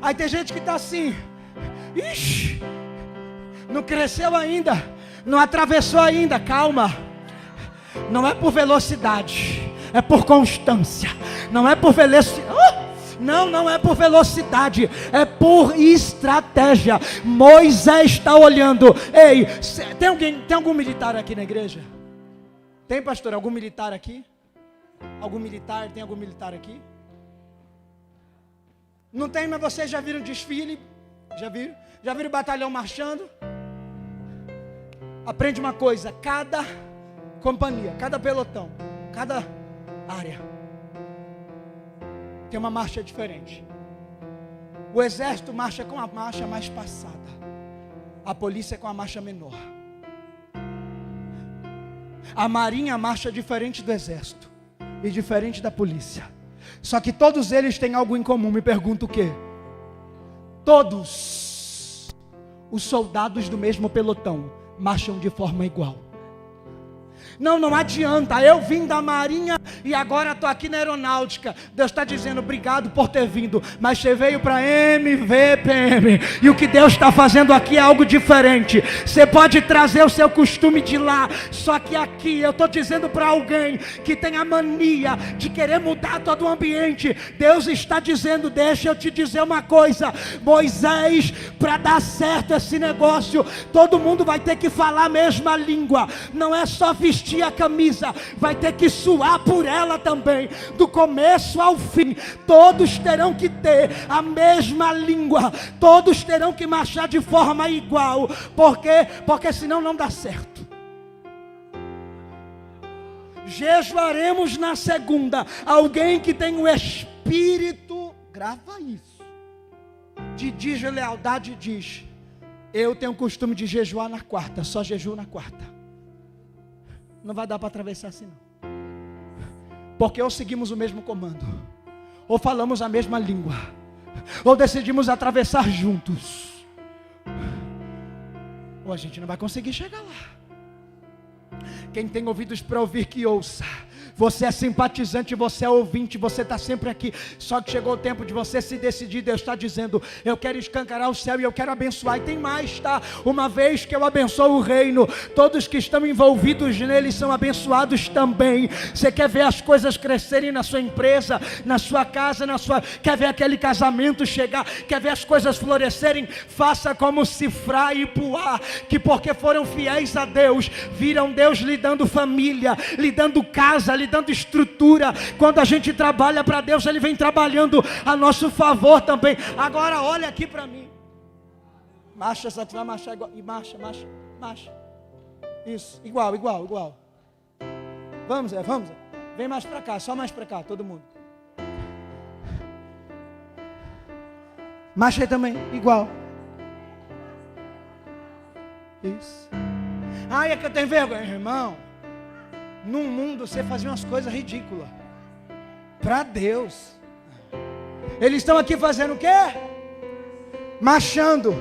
Aí tem gente que está assim, ixi, não cresceu ainda, não atravessou ainda, calma. Não é por velocidade, é por constância. Não é por velocidade. Não é por velocidade, é por estratégia. Moisés está olhando. Ei, tem algum militar aqui na igreja? Tem, pastor, algum militar aqui? Tem algum militar aqui? Não tem, mas vocês já viram desfile? Já viram o batalhão marchando? Aprende uma coisa: cada companhia, cada pelotão, cada área tem uma marcha diferente. O exército marcha com a marcha mais passada, a polícia com a marcha menor. A marinha marcha diferente do exército e diferente da polícia. Só que todos eles têm algo em comum. Me pergunto o quê? Todos os soldados do mesmo pelotão marcham de forma igual. Não adianta, eu vim da marinha e agora estou aqui na aeronáutica. Deus está dizendo: obrigado por ter vindo, mas você veio para MVPM, e o que Deus está fazendo aqui é algo diferente. Você pode trazer o seu costume de lá, só que aqui eu estou dizendo para alguém que tem a mania de querer mudar todo o ambiente. Deus está dizendo: deixa eu te dizer uma coisa, Moisés, para dar certo esse negócio, todo mundo vai ter que falar a mesma língua. Não é só vestir a camisa, vai ter que suar por ela também, do começo ao fim. Todos terão que ter a mesma língua, todos terão que marchar de forma igual, porque senão não dá certo. Jejuaremos na segunda. Alguém que tem o espírito, grava isso, de deslealdade, diz: eu tenho o costume de jejuar na quarta, só jejuo na quarta. Não vai dar para atravessar assim não, porque ou seguimos o mesmo comando, ou falamos a mesma língua, ou decidimos atravessar juntos, ou a gente não vai conseguir chegar lá. Quem tem ouvidos para ouvir, que ouça. Você é simpatizante, você é ouvinte, você está sempre aqui. Só que chegou o tempo de você se decidir. Deus está dizendo: eu quero escancarar o céu e eu quero abençoar. E tem mais, tá? Uma vez que eu abençoo o reino, todos que estão envolvidos nele são abençoados também. Você quer ver as coisas crescerem na sua empresa, na sua casa, quer ver aquele casamento chegar, quer ver as coisas florescerem? Faça como Sifra e Puá, que porque foram fiéis a Deus, viram Deus lhe dando família, lhe dando casa, lhe dando estrutura. Quando a gente trabalha para Deus, Ele vem trabalhando a nosso favor também. Agora olha aqui para mim. Marcha, só tu vai marchar igual. E marcha. Isso, igual. Vamos. Vem mais para cá, só mais para cá, todo mundo. Marcha aí também, igual. Isso. É que eu tenho vergonha, irmão. num mundo você fazia umas coisas ridículas. Para Deus. Eles estão aqui fazendo o quê? Marchando.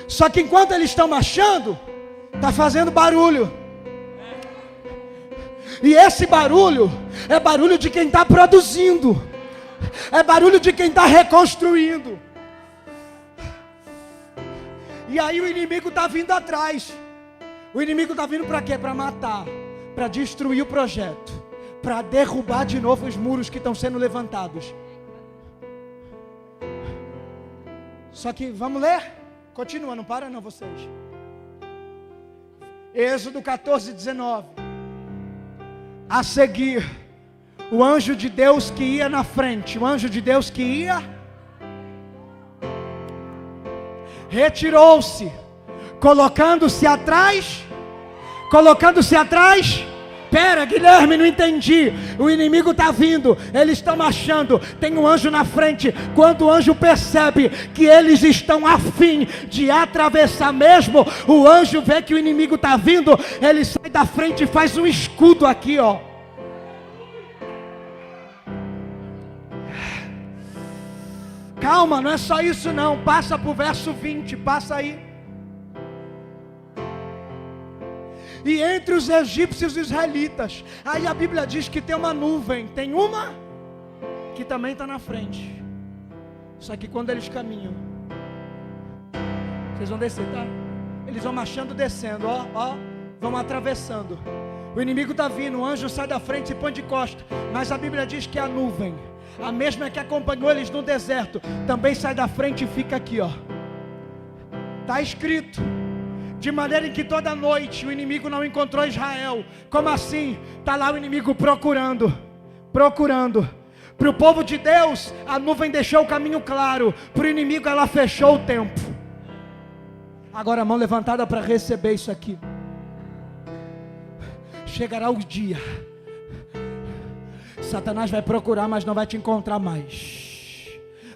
Só que enquanto eles estão marchando, está fazendo barulho. E esse barulho é barulho de quem está produzindo. É barulho de quem está reconstruindo. E aí o inimigo está vindo atrás. O inimigo está vindo para quê? Para matar, para destruir o projeto, para derrubar de novo os muros que estão sendo levantados. Só que, vamos ler? Continua, não para não vocês. Êxodo 14, 19. A seguir, o anjo de Deus que ia na frente, o anjo de Deus que ia, retirou-se, colocando-se atrás. Pera, Guilherme, não entendi. O inimigo está vindo, eles estão marchando, tem um anjo na frente. Quando o anjo percebe que eles estão a fim de atravessar mesmo, o anjo vê que o inimigo está vindo, ele sai da frente e faz um escudo aqui, ó. Calma, não é só isso não, passa para o verso 20, passa aí. E entre os egípcios e os israelitas, aí a Bíblia diz que tem uma nuvem, tem uma que também está na frente. Só que quando eles caminham, vocês vão descer, tá? Eles vão marchando, descendo, ó, vão atravessando. O inimigo está vindo, o anjo sai da frente e põe de costa. Mas a Bíblia diz que a nuvem, a mesma que acompanhou eles no deserto, também sai da frente e fica aqui, ó. Está escrito. De maneira em que toda noite o inimigo não encontrou Israel. Como assim? Está lá o inimigo procurando. Para o povo de Deus, a nuvem deixou o caminho claro. Para o inimigo ela fechou o tempo. Agora a mão levantada para receber isso aqui. Chegará o dia. Satanás vai procurar, mas não vai te encontrar mais.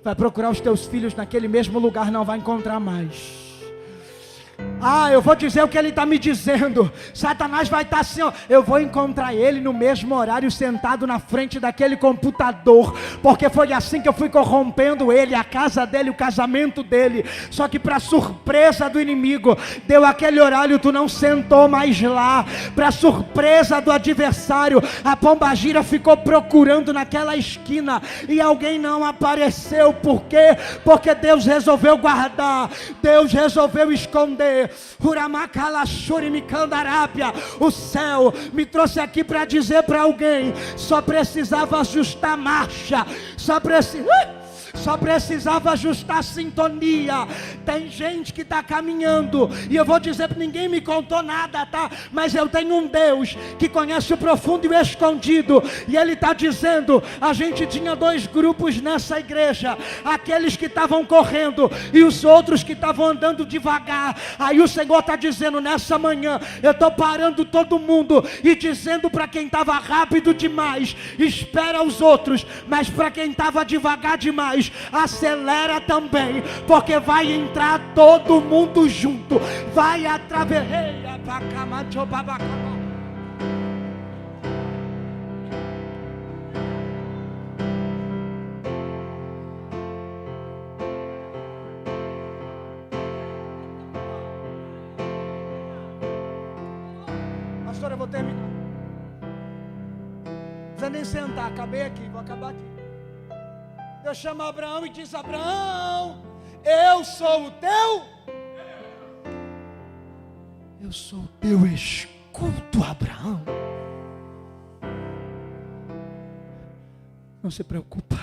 Vai procurar os teus filhos naquele mesmo lugar, não vai encontrar mais. Eu vou dizer o que ele está me dizendo. Satanás vai estar assim, ó. Eu vou encontrar ele no mesmo horário, sentado na frente daquele computador, porque foi assim que eu fui corrompendo ele, a casa dele, o casamento dele. Só que para surpresa do inimigo, deu aquele horário, tu não sentou mais lá. Para surpresa do adversário, a pombagira ficou procurando naquela esquina e alguém não apareceu. Por quê? Porque Deus resolveu guardar, Deus resolveu esconder. O céu me trouxe aqui para dizer para alguém: só precisava ajustar a marcha, só precisava ajustar a sintonia. Tem gente que está caminhando, e eu vou dizer, ninguém me contou nada, tá? Mas eu tenho um Deus que conhece o profundo e o escondido, e Ele está dizendo: a gente tinha dois grupos nessa igreja, aqueles que estavam correndo e os outros que estavam andando devagar. Aí o Senhor está dizendo: nessa manhã eu estou parando todo mundo e dizendo para quem estava rápido demais, espera os outros, mas para quem estava devagar demais, acelera também, porque vai entrar todo mundo junto, vai atravessar. Pastor, eu vou terminar. Não precisa nem sentar, acabei aqui, vou acabar aqui. Deus chama Abraão e diz: Abraão, eu sou o teu escudo, Abraão. Não se preocupa.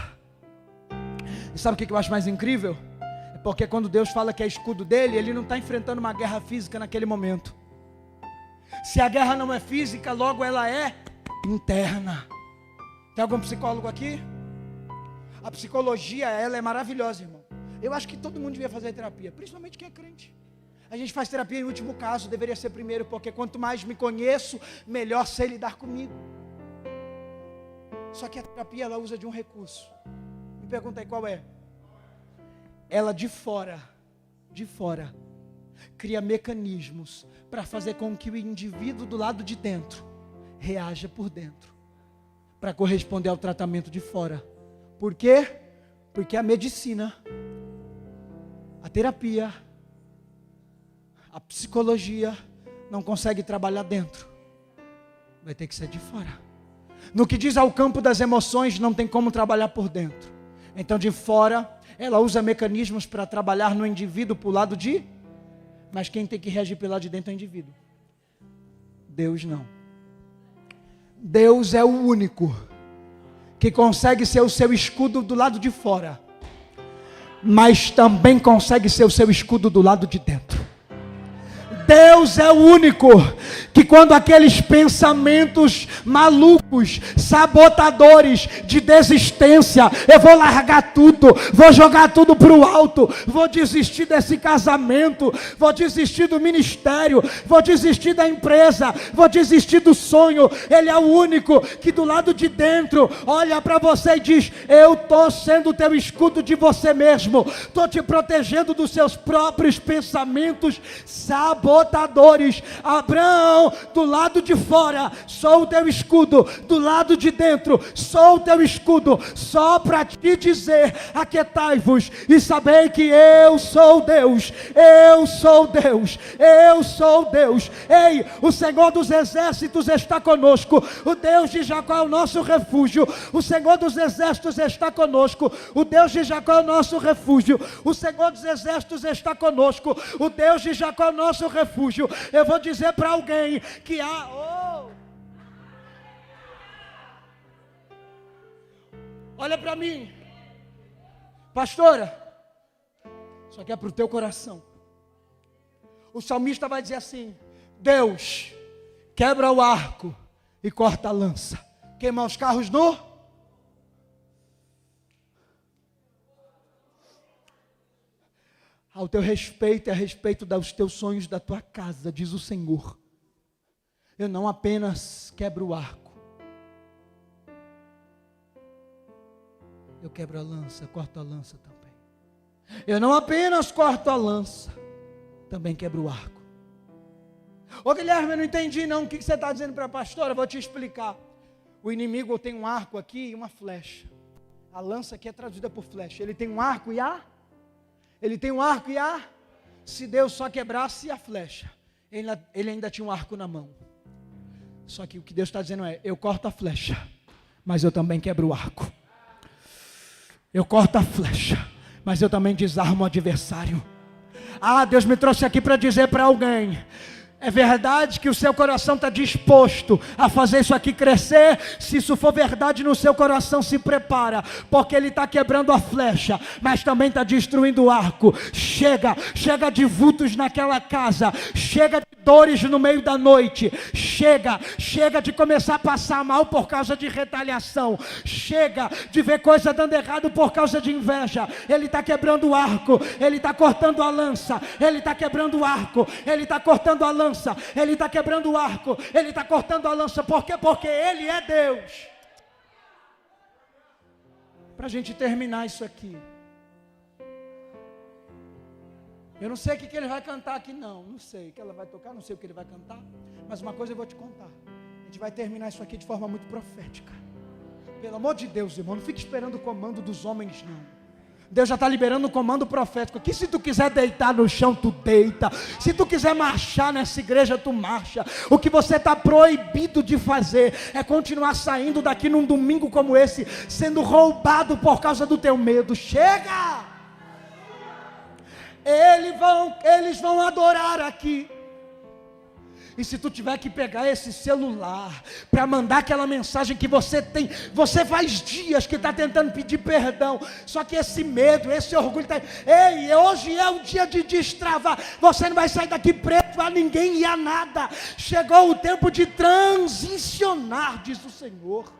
E sabe o que eu acho mais incrível? É porque quando Deus fala que é escudo dele, Ele não está enfrentando uma guerra física naquele momento. Se a guerra não é física, logo ela é interna. Tem algum psicólogo aqui? A psicologia, ela é maravilhosa, irmão. Eu acho que todo mundo devia fazer terapia, principalmente quem é crente. A gente faz terapia em último caso, deveria ser primeiro, porque quanto mais me conheço, melhor sei lidar comigo. Só que a terapia, ela usa de um recurso. Me pergunta aí qual é. Ela de fora, cria mecanismos para fazer com que o indivíduo do lado de dentro reaja por dentro, para corresponder ao tratamento de fora. Por quê? Porque a medicina, a terapia, a psicologia não consegue trabalhar dentro. Vai ter que ser de fora. No que diz ao campo das emoções, não tem como trabalhar por dentro. Então de fora, ela usa mecanismos para trabalhar no indivíduo para o lado de... Mas quem tem que reagir pelo lado de dentro é o indivíduo. Deus não. Deus é o único que consegue ser o seu escudo do lado de fora, mas também consegue ser o seu escudo do lado de dentro. Deus é o único que, quando aqueles pensamentos malucos, sabotadores de desistência, eu vou largar tudo, vou jogar tudo para o alto, vou desistir desse casamento, vou desistir do ministério, vou desistir da empresa, vou desistir do sonho. Ele é o único que do lado de dentro olha para você e diz: eu estou sendo o teu escudo de você mesmo, estou te protegendo dos seus próprios pensamentos sabotadores. Abraão, do lado de fora, sou o teu escudo, do lado de dentro, sou o teu escudo, só para te dizer: aquietai-vos e sabei que eu sou Deus, eu sou Deus, eu sou Deus. Ei, o Senhor dos exércitos está conosco, o Deus de Jacó é o nosso refúgio, o Senhor dos exércitos está conosco, o Deus de Jacó é o nosso refúgio, o Senhor dos exércitos está conosco, o Deus de Jacó é o nosso refúgio. Eu vou dizer para alguém que há... Olha para mim, pastora, isso aqui é para o teu coração. O salmista vai dizer assim: Deus, quebra o arco e corta a lança, queima os carros no... Ao teu respeito e a respeito dos teus sonhos, da tua casa, diz o Senhor, eu não apenas quebro o arco, eu quebro a lança, corto a lança também. Eu não apenas corto a lança, também quebro o arco. Ô Guilherme, eu não entendi não, o que você está dizendo para a pastora? Eu vou te explicar. O inimigo tem um arco aqui e uma flecha. A lança aqui é traduzida por flecha. Ele tem um arco e a... Ele tem um arco e a... Se Deus só quebrasse a flecha, ele ainda tinha um arco na mão. Só que o que Deus está dizendo é: eu corto a flecha, mas eu também quebro o arco. Eu corto a flecha, mas eu também desarmo o adversário. Ah, Deus me trouxe aqui para dizer para alguém: é verdade que o seu coração está disposto a fazer isso aqui crescer? Se isso for verdade no seu coração, se prepara, porque ele está quebrando a flecha, mas também está destruindo o arco. Chega de vultos naquela casa, chega de dores no meio da noite, chega de começar a passar mal por causa de retaliação, chega de ver coisa dando errado por causa de inveja. Ele está quebrando o arco, ele está cortando a lança, ele está quebrando o arco, ele está cortando a lança, ele está quebrando o arco, ele está cortando a lança. Por quê? Porque ele é Deus. Para a gente terminar isso aqui, eu não sei o que ele vai cantar aqui não sei o que ela vai tocar, não sei o que ele vai cantar, mas uma coisa eu vou te contar: a gente vai terminar isso aqui de forma muito profética. Pelo amor de Deus, irmão, não fique esperando o comando dos homens não. Deus já está liberando o comando profético aqui. Se tu quiser deitar no chão, tu deita. Se tu quiser marchar nessa igreja, tu marcha. O que você está proibido de fazer é continuar saindo daqui num domingo como esse, sendo roubado por causa do teu medo. Chega! Eles vão adorar aqui. E se tu tiver que pegar esse celular para mandar aquela mensagem que você tem, você faz dias que está tentando pedir perdão, só que esse medo, esse orgulho está... Ei, hoje é o dia de destravar. Você não vai sair daqui preto a ninguém e a nada. Chegou o tempo de transicionar, diz o Senhor.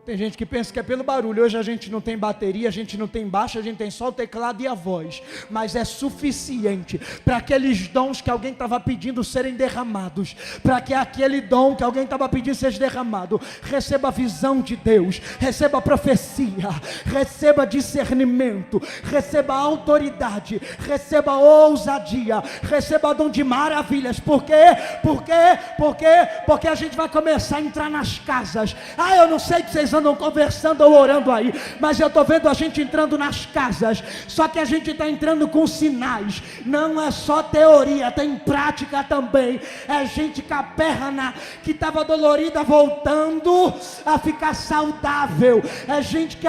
Tem gente que pensa que é pelo barulho. Hoje a gente não tem bateria, a gente não tem baixo, a gente tem só o teclado e a voz. Mas é suficiente para aqueles dons que alguém estava pedindo serem derramados. Para que aquele dom que alguém estava pedindo seja derramado. Receba a visão de Deus, receba a profecia, receba discernimento, receba autoridade, receba ousadia, receba dom de maravilhas. Por quê? Porque a gente vai começar a entrar nas casas. Eu não sei que vocês andam conversando ou orando aí, mas eu estou vendo a gente entrando nas casas. Só que a gente está entrando com sinais. Não é só teoria, tem prática também. É gente com a perna que estava dolorida voltando a ficar saudável. É gente que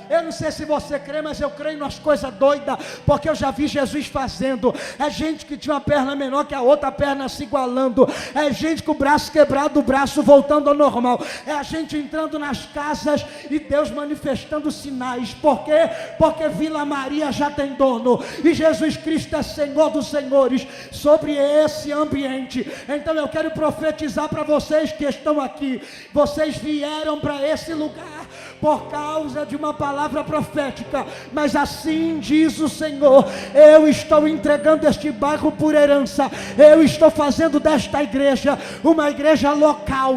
eu não sei se você crê, mas eu creio nas coisas doidas, porque eu já vi Jesus fazendo. É gente que tinha uma perna menor que a outra perna se igualando. É gente com o braço quebrado, o braço voltando ao normal. É a gente entrando nas casas e Deus manifestando sinais. Por quê? Porque Vila Maria já tem dono e Jesus Cristo é Senhor dos senhores sobre esse ambiente. Então eu quero profetizar para vocês que estão aqui. Vocês vieram para esse lugar por causa de uma palavra profética, mas assim diz o Senhor: eu estou entregando este bairro por herança, eu estou fazendo desta igreja uma igreja local.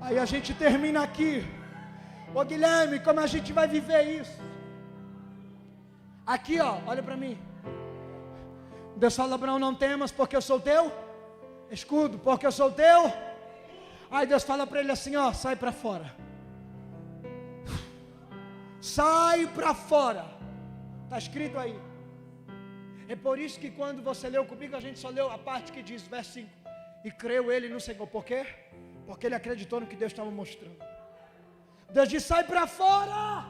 Aí a gente termina aqui. Ô Guilherme, como a gente vai viver isso? Aqui olha para mim. Deus fala: Abraão, não temas, porque eu sou teu escudo, porque eu sou teu. Aí Deus fala para ele assim: sai para fora. Sai para fora. Está escrito aí. É por isso que quando você leu comigo, a gente só leu a parte que diz, verso 5: e creu ele no Senhor. Por quê? Porque ele acreditou no que Deus estava mostrando. Deus diz: sai para fora.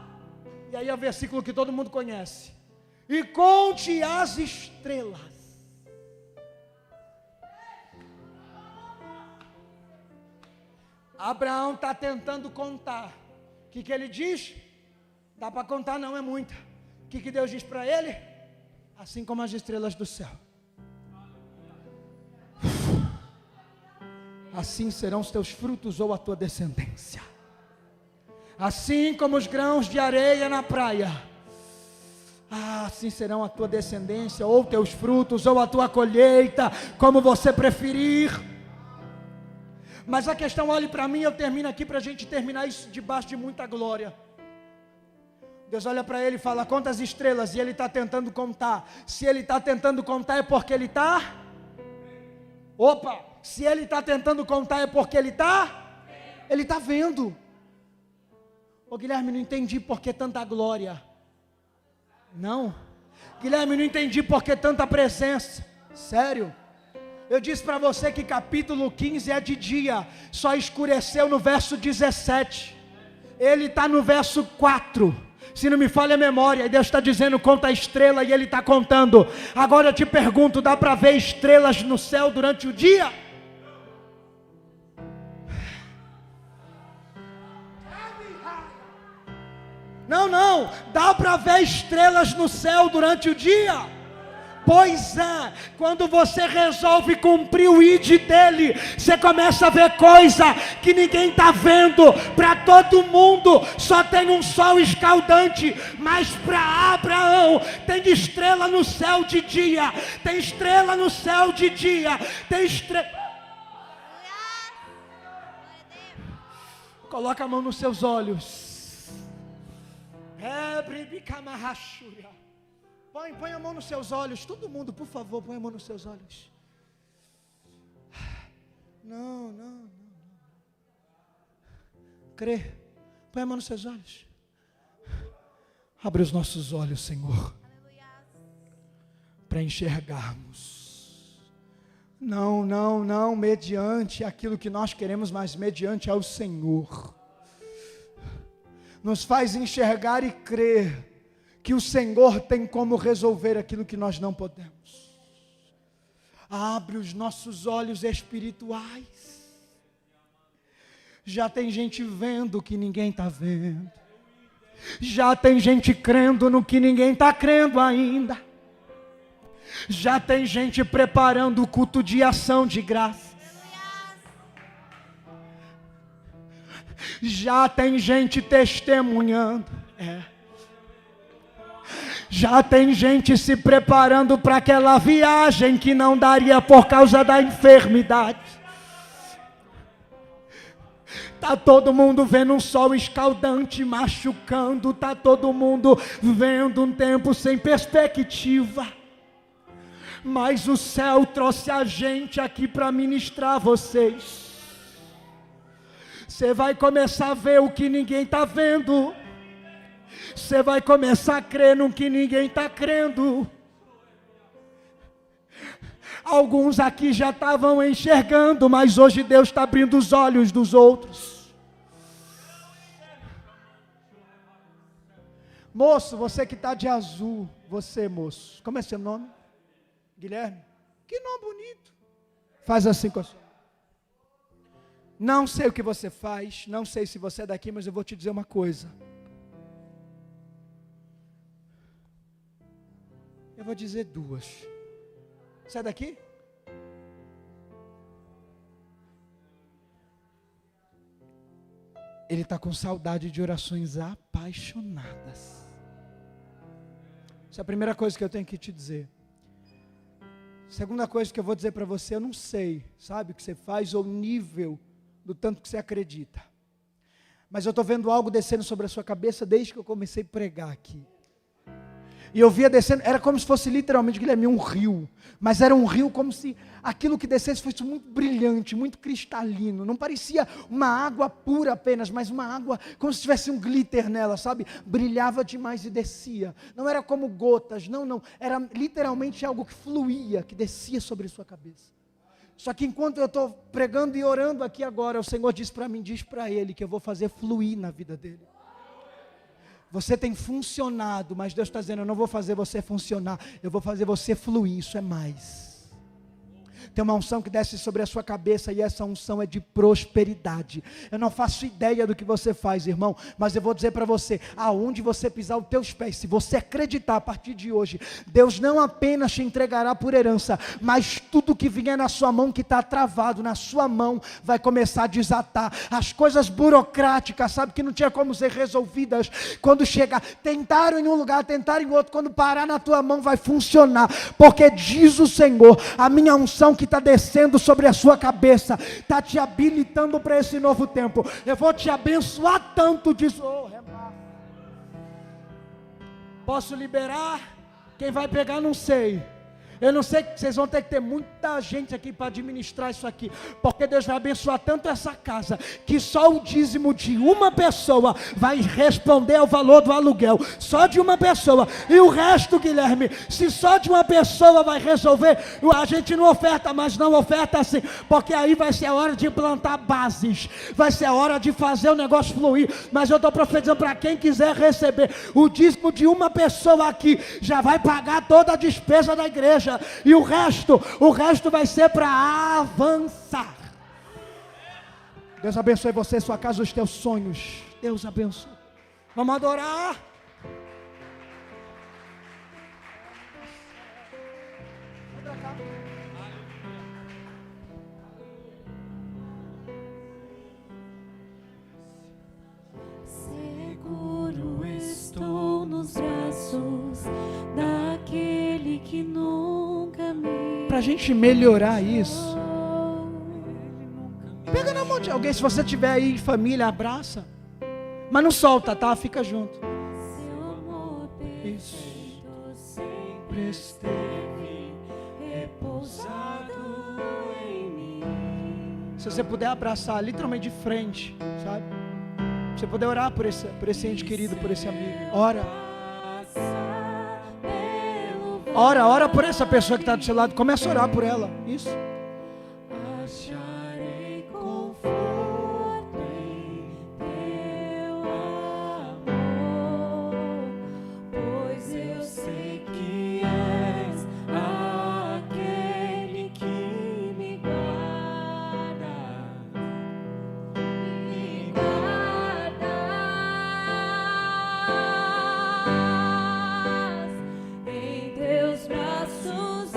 E aí é o versículo que todo mundo conhece: e conte as estrelas. Abraão está tentando contar. O que ele diz? Dá para contar, não é muita. O que Deus diz para ele? Assim como as estrelas do céu, assim serão os teus frutos ou a tua descendência. Assim como os grãos de areia na praia, assim serão a tua descendência, ou teus frutos, ou a tua colheita, como você preferir. Mas a questão, olhe para mim, eu termino aqui para a gente terminar isso debaixo de muita glória. Deus olha para ele e fala: conta as estrelas, e ele está tentando contar. Se ele está tentando contar é porque ele está... se ele está tentando contar é porque ele está vendo. Ô Guilherme, não entendi por que tanta glória. Não, Guilherme, não entendi por que tanta presença. Sério? Eu disse para você que capítulo 15 é de dia, só escureceu no verso 17. Ele está no verso 4. Se não me falha a memória, Deus está dizendo: conta a estrela, e ele está contando. Agora eu te pergunto: dá para ver estrelas no céu durante o dia? Não, dá para ver estrelas no céu durante o dia? Pois é, quando você resolve cumprir o ID dele, você começa a ver coisa que ninguém está vendo. Para todo mundo só tem um sol escaldante, mas para Abraão tem estrela no céu de dia, tem estrela no céu de dia, tem estrela. Coloca a mão nos seus olhos. Põe a mão nos seus olhos. Todo mundo, por favor, põe a mão nos seus olhos. Não. Crê. Põe a mão nos seus olhos. Abre os nossos olhos, Senhor, para enxergarmos. Não mediante aquilo que nós queremos, mas mediante ao Senhor. Nos faz enxergar e crer que o Senhor tem como resolver aquilo que nós não podemos. Abre os nossos olhos espirituais. Já tem gente vendo o que ninguém está vendo. Já tem gente crendo no que ninguém está crendo ainda. Já tem gente preparando o culto de ação de graças. Já tem gente testemunhando. Já tem gente se preparando para aquela viagem que não daria por causa da enfermidade. Está todo mundo vendo um sol escaldante machucando. Está todo mundo vendo um tempo sem perspectiva. Mas o céu trouxe a gente aqui para ministrar vocês. Você vai começar a ver o que ninguém está vendo. Você vai começar a crer no que ninguém está crendo. Alguns aqui já estavam enxergando, mas hoje Deus está abrindo os olhos dos outros. Moço, você que está de azul, você moço, como é seu nome? Guilherme? Que nome bonito. Faz assim com a sua. Não sei o que você faz, não sei se você é daqui, mas eu vou te dizer uma coisa. Eu vou dizer duas. Você é daqui? Ele está com saudade de orações apaixonadas. Essa é a primeira coisa que eu tenho que te dizer. Segunda coisa que eu vou dizer para você, eu não sei, sabe, o que você faz ou o nível do tanto que você acredita. Mas eu estou vendo algo descendo sobre a sua cabeça desde que eu comecei a pregar aqui. E eu via descendo, era como se fosse literalmente, Guilherme, um rio. Mas era um rio como se aquilo que descesse fosse muito brilhante, muito cristalino. Não parecia uma água pura apenas, mas uma água como se tivesse um glitter nela, sabe? Brilhava demais e descia. Não era como gotas, não. Era literalmente algo que fluía, que descia sobre a sua cabeça. Só que enquanto eu estou pregando e orando aqui agora, o Senhor diz para mim, diz para ele que eu vou fazer fluir na vida dele. Você tem funcionado, mas Deus está dizendo, eu não vou fazer você funcionar, eu vou fazer você fluir, isso é mais. Tem uma unção que desce sobre a sua cabeça e essa unção é de prosperidade. Eu não faço ideia do que você faz, irmão, mas eu vou dizer para você, aonde você pisar os teus pés, se você acreditar a partir de hoje, Deus não apenas te entregará por herança, mas tudo que vier na sua mão que está travado, na sua mão, vai começar a desatar. As coisas burocráticas, sabe, que não tinha como ser resolvidas, quando chegar, tentaram em um lugar, tentaram em outro, quando parar na tua mão vai funcionar, porque diz o Senhor, a minha unção que está descendo sobre a sua cabeça, está te habilitando para esse novo tempo. Eu vou te abençoar tanto disso. Posso liberar? Quem vai pegar não sei. Eu não sei, vocês vão ter que ter muita gente aqui para administrar isso aqui, porque Deus vai abençoar tanto essa casa, que só o dízimo de uma pessoa vai responder ao valor do aluguel, só de uma pessoa, e o resto, Guilherme, se só de uma pessoa vai resolver, a gente não oferta, mas não oferta assim, porque aí vai ser a hora de plantar bases, vai ser a hora de fazer o negócio fluir, mas eu estou profetizando para quem quiser receber, o dízimo de uma pessoa aqui, já vai pagar toda a despesa da igreja, e o resto vai ser para avançar. Deus abençoe você, sua casa, os teus sonhos. Deus abençoe. Vamos adorar. Seguro estou nos braços daquele que nunca me... Para a gente melhorar isso, pega na mão de alguém, se você tiver aí família, abraça, mas não solta, tá? Fica junto. Seu amor Isso. perfeito sempre esteve repousado em mim. Se você puder abraçar, literalmente de frente, sabe? Se você puder orar por esse ente querido, por esse amigo, ora. Ora por essa pessoa que está do seu lado. Começa a orar por ela. Isso. Acharei conforto em teu amor, pois eu sei que és aquele que me guarda, me guardas em teus braços.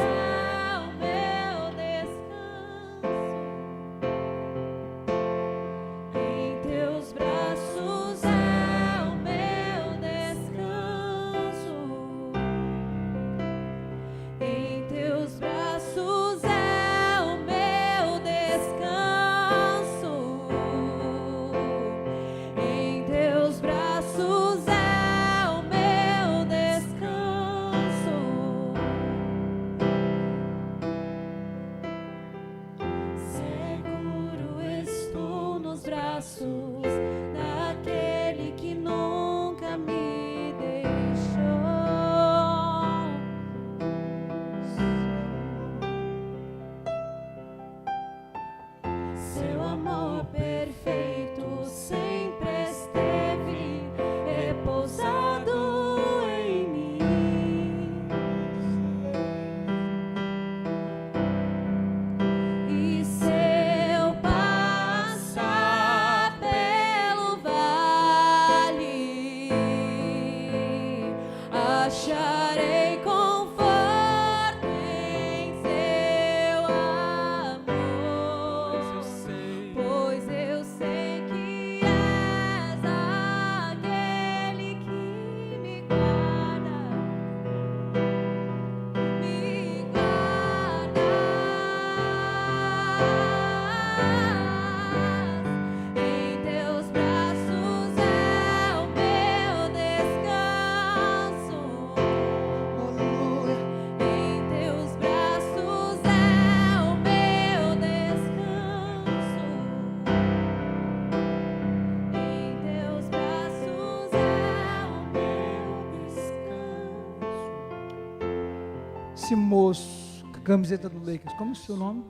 esse moço com a camiseta do Lakers? Como é o seu nome?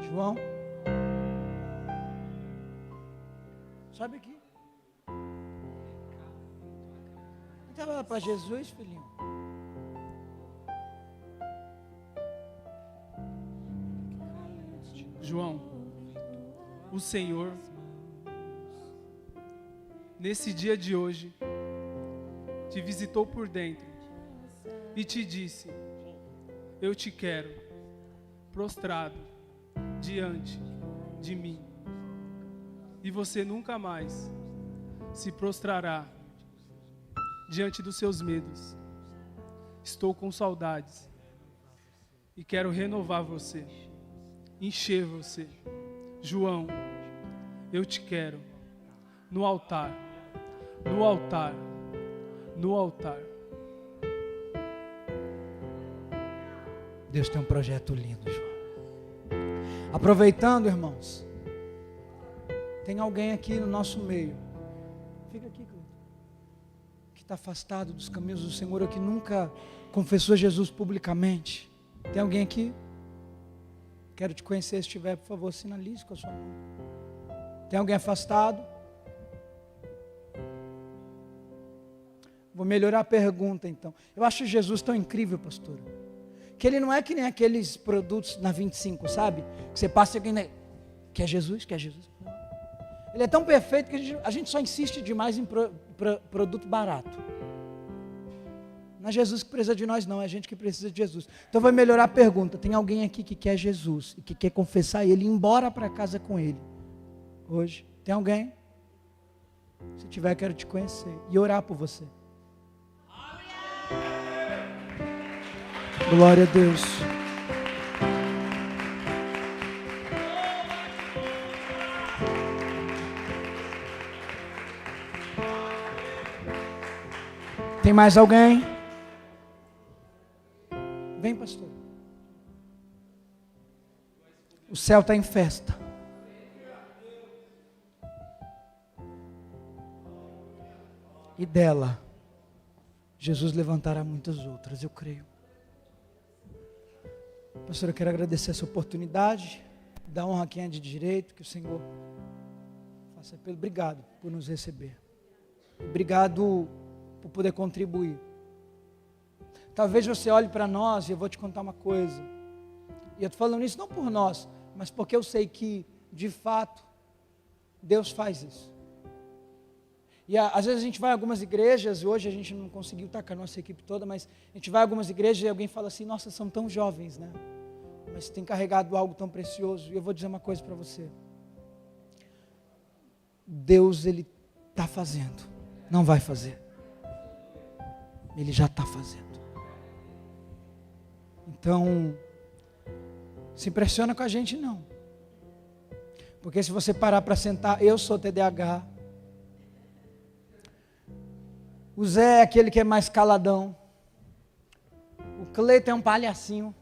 João? Sobe aqui. Estava para Jesus, filhinho. João, o Senhor, nesse dia de hoje, te visitou por dentro e te disse: eu te quero prostrado diante de mim. E você nunca mais se prostrará diante dos seus medos. Estou com saudades e quero renovar você, encher você. João, eu te quero no altar, no altar, no altar. Deus tem um projeto lindo, João. Aproveitando, irmãos, tem alguém aqui no nosso meio. Fica aqui, Cleiton. Que está afastado dos caminhos do Senhor, ou que nunca confessou Jesus publicamente. Tem alguém aqui? Quero te conhecer. Se estiver, por favor, sinalize com a sua mão. Tem alguém afastado? Vou melhorar a pergunta, então. Eu acho Jesus tão incrível, pastor, que ele não é que nem aqueles produtos na 25, sabe? Que você passa e alguém... Quer Jesus? Quer Jesus? Ele é tão perfeito que a gente só insiste demais em produto barato. Não é Jesus que precisa de nós, não. É a gente que precisa de Jesus. Então vou melhorar a pergunta. Tem alguém aqui que quer Jesus e que quer confessar Ele e ir embora para casa com Ele hoje? Tem alguém? Se tiver, quero te conhecer e orar por você. Glória a Deus. Tem mais alguém? Vem, pastor. O céu está em festa. E dela, Jesus levantará muitas outras, eu creio. Pastor, eu quero agradecer essa oportunidade, dar honra a quem é de direito, que o Senhor faça pelo. Obrigado por nos receber. Obrigado por poder contribuir. Talvez você olhe para nós e eu vou te contar uma coisa. E eu estou falando isso não por nós, mas porque eu sei que, de fato, Deus faz isso. E às vezes a gente vai a algumas igrejas, hoje a gente não conseguiu estar com a nossa equipe toda, mas a gente vai a algumas igrejas e alguém fala assim: nossa, são tão jovens, né? Mas tem carregado algo tão precioso. E eu vou dizer uma coisa para você. Deus, Ele está fazendo, não vai fazer. Ele já está fazendo. Então, se impressiona com a gente não. Porque se você parar para sentar, eu sou TDAH. O Zé é aquele que é mais caladão. O Cleiton é um palhacinho.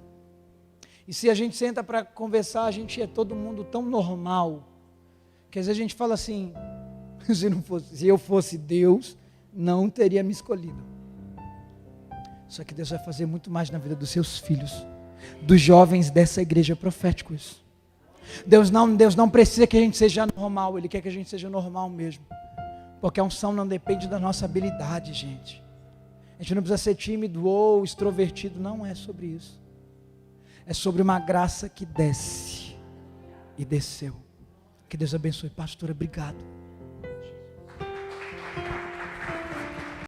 E se a gente senta para conversar, a gente é todo mundo tão normal, que às vezes a gente fala assim: se eu fosse Deus, não teria me escolhido. Só que Deus vai fazer muito mais na vida dos seus filhos, dos jovens dessa igreja profética. Isso. Deus não precisa que a gente seja normal, Ele quer que a gente seja normal mesmo. Porque a unção não depende da nossa habilidade, gente. A gente não precisa ser tímido ou extrovertido, não é sobre isso. É sobre uma graça que desce e desceu. Que Deus abençoe. Pastora, obrigado.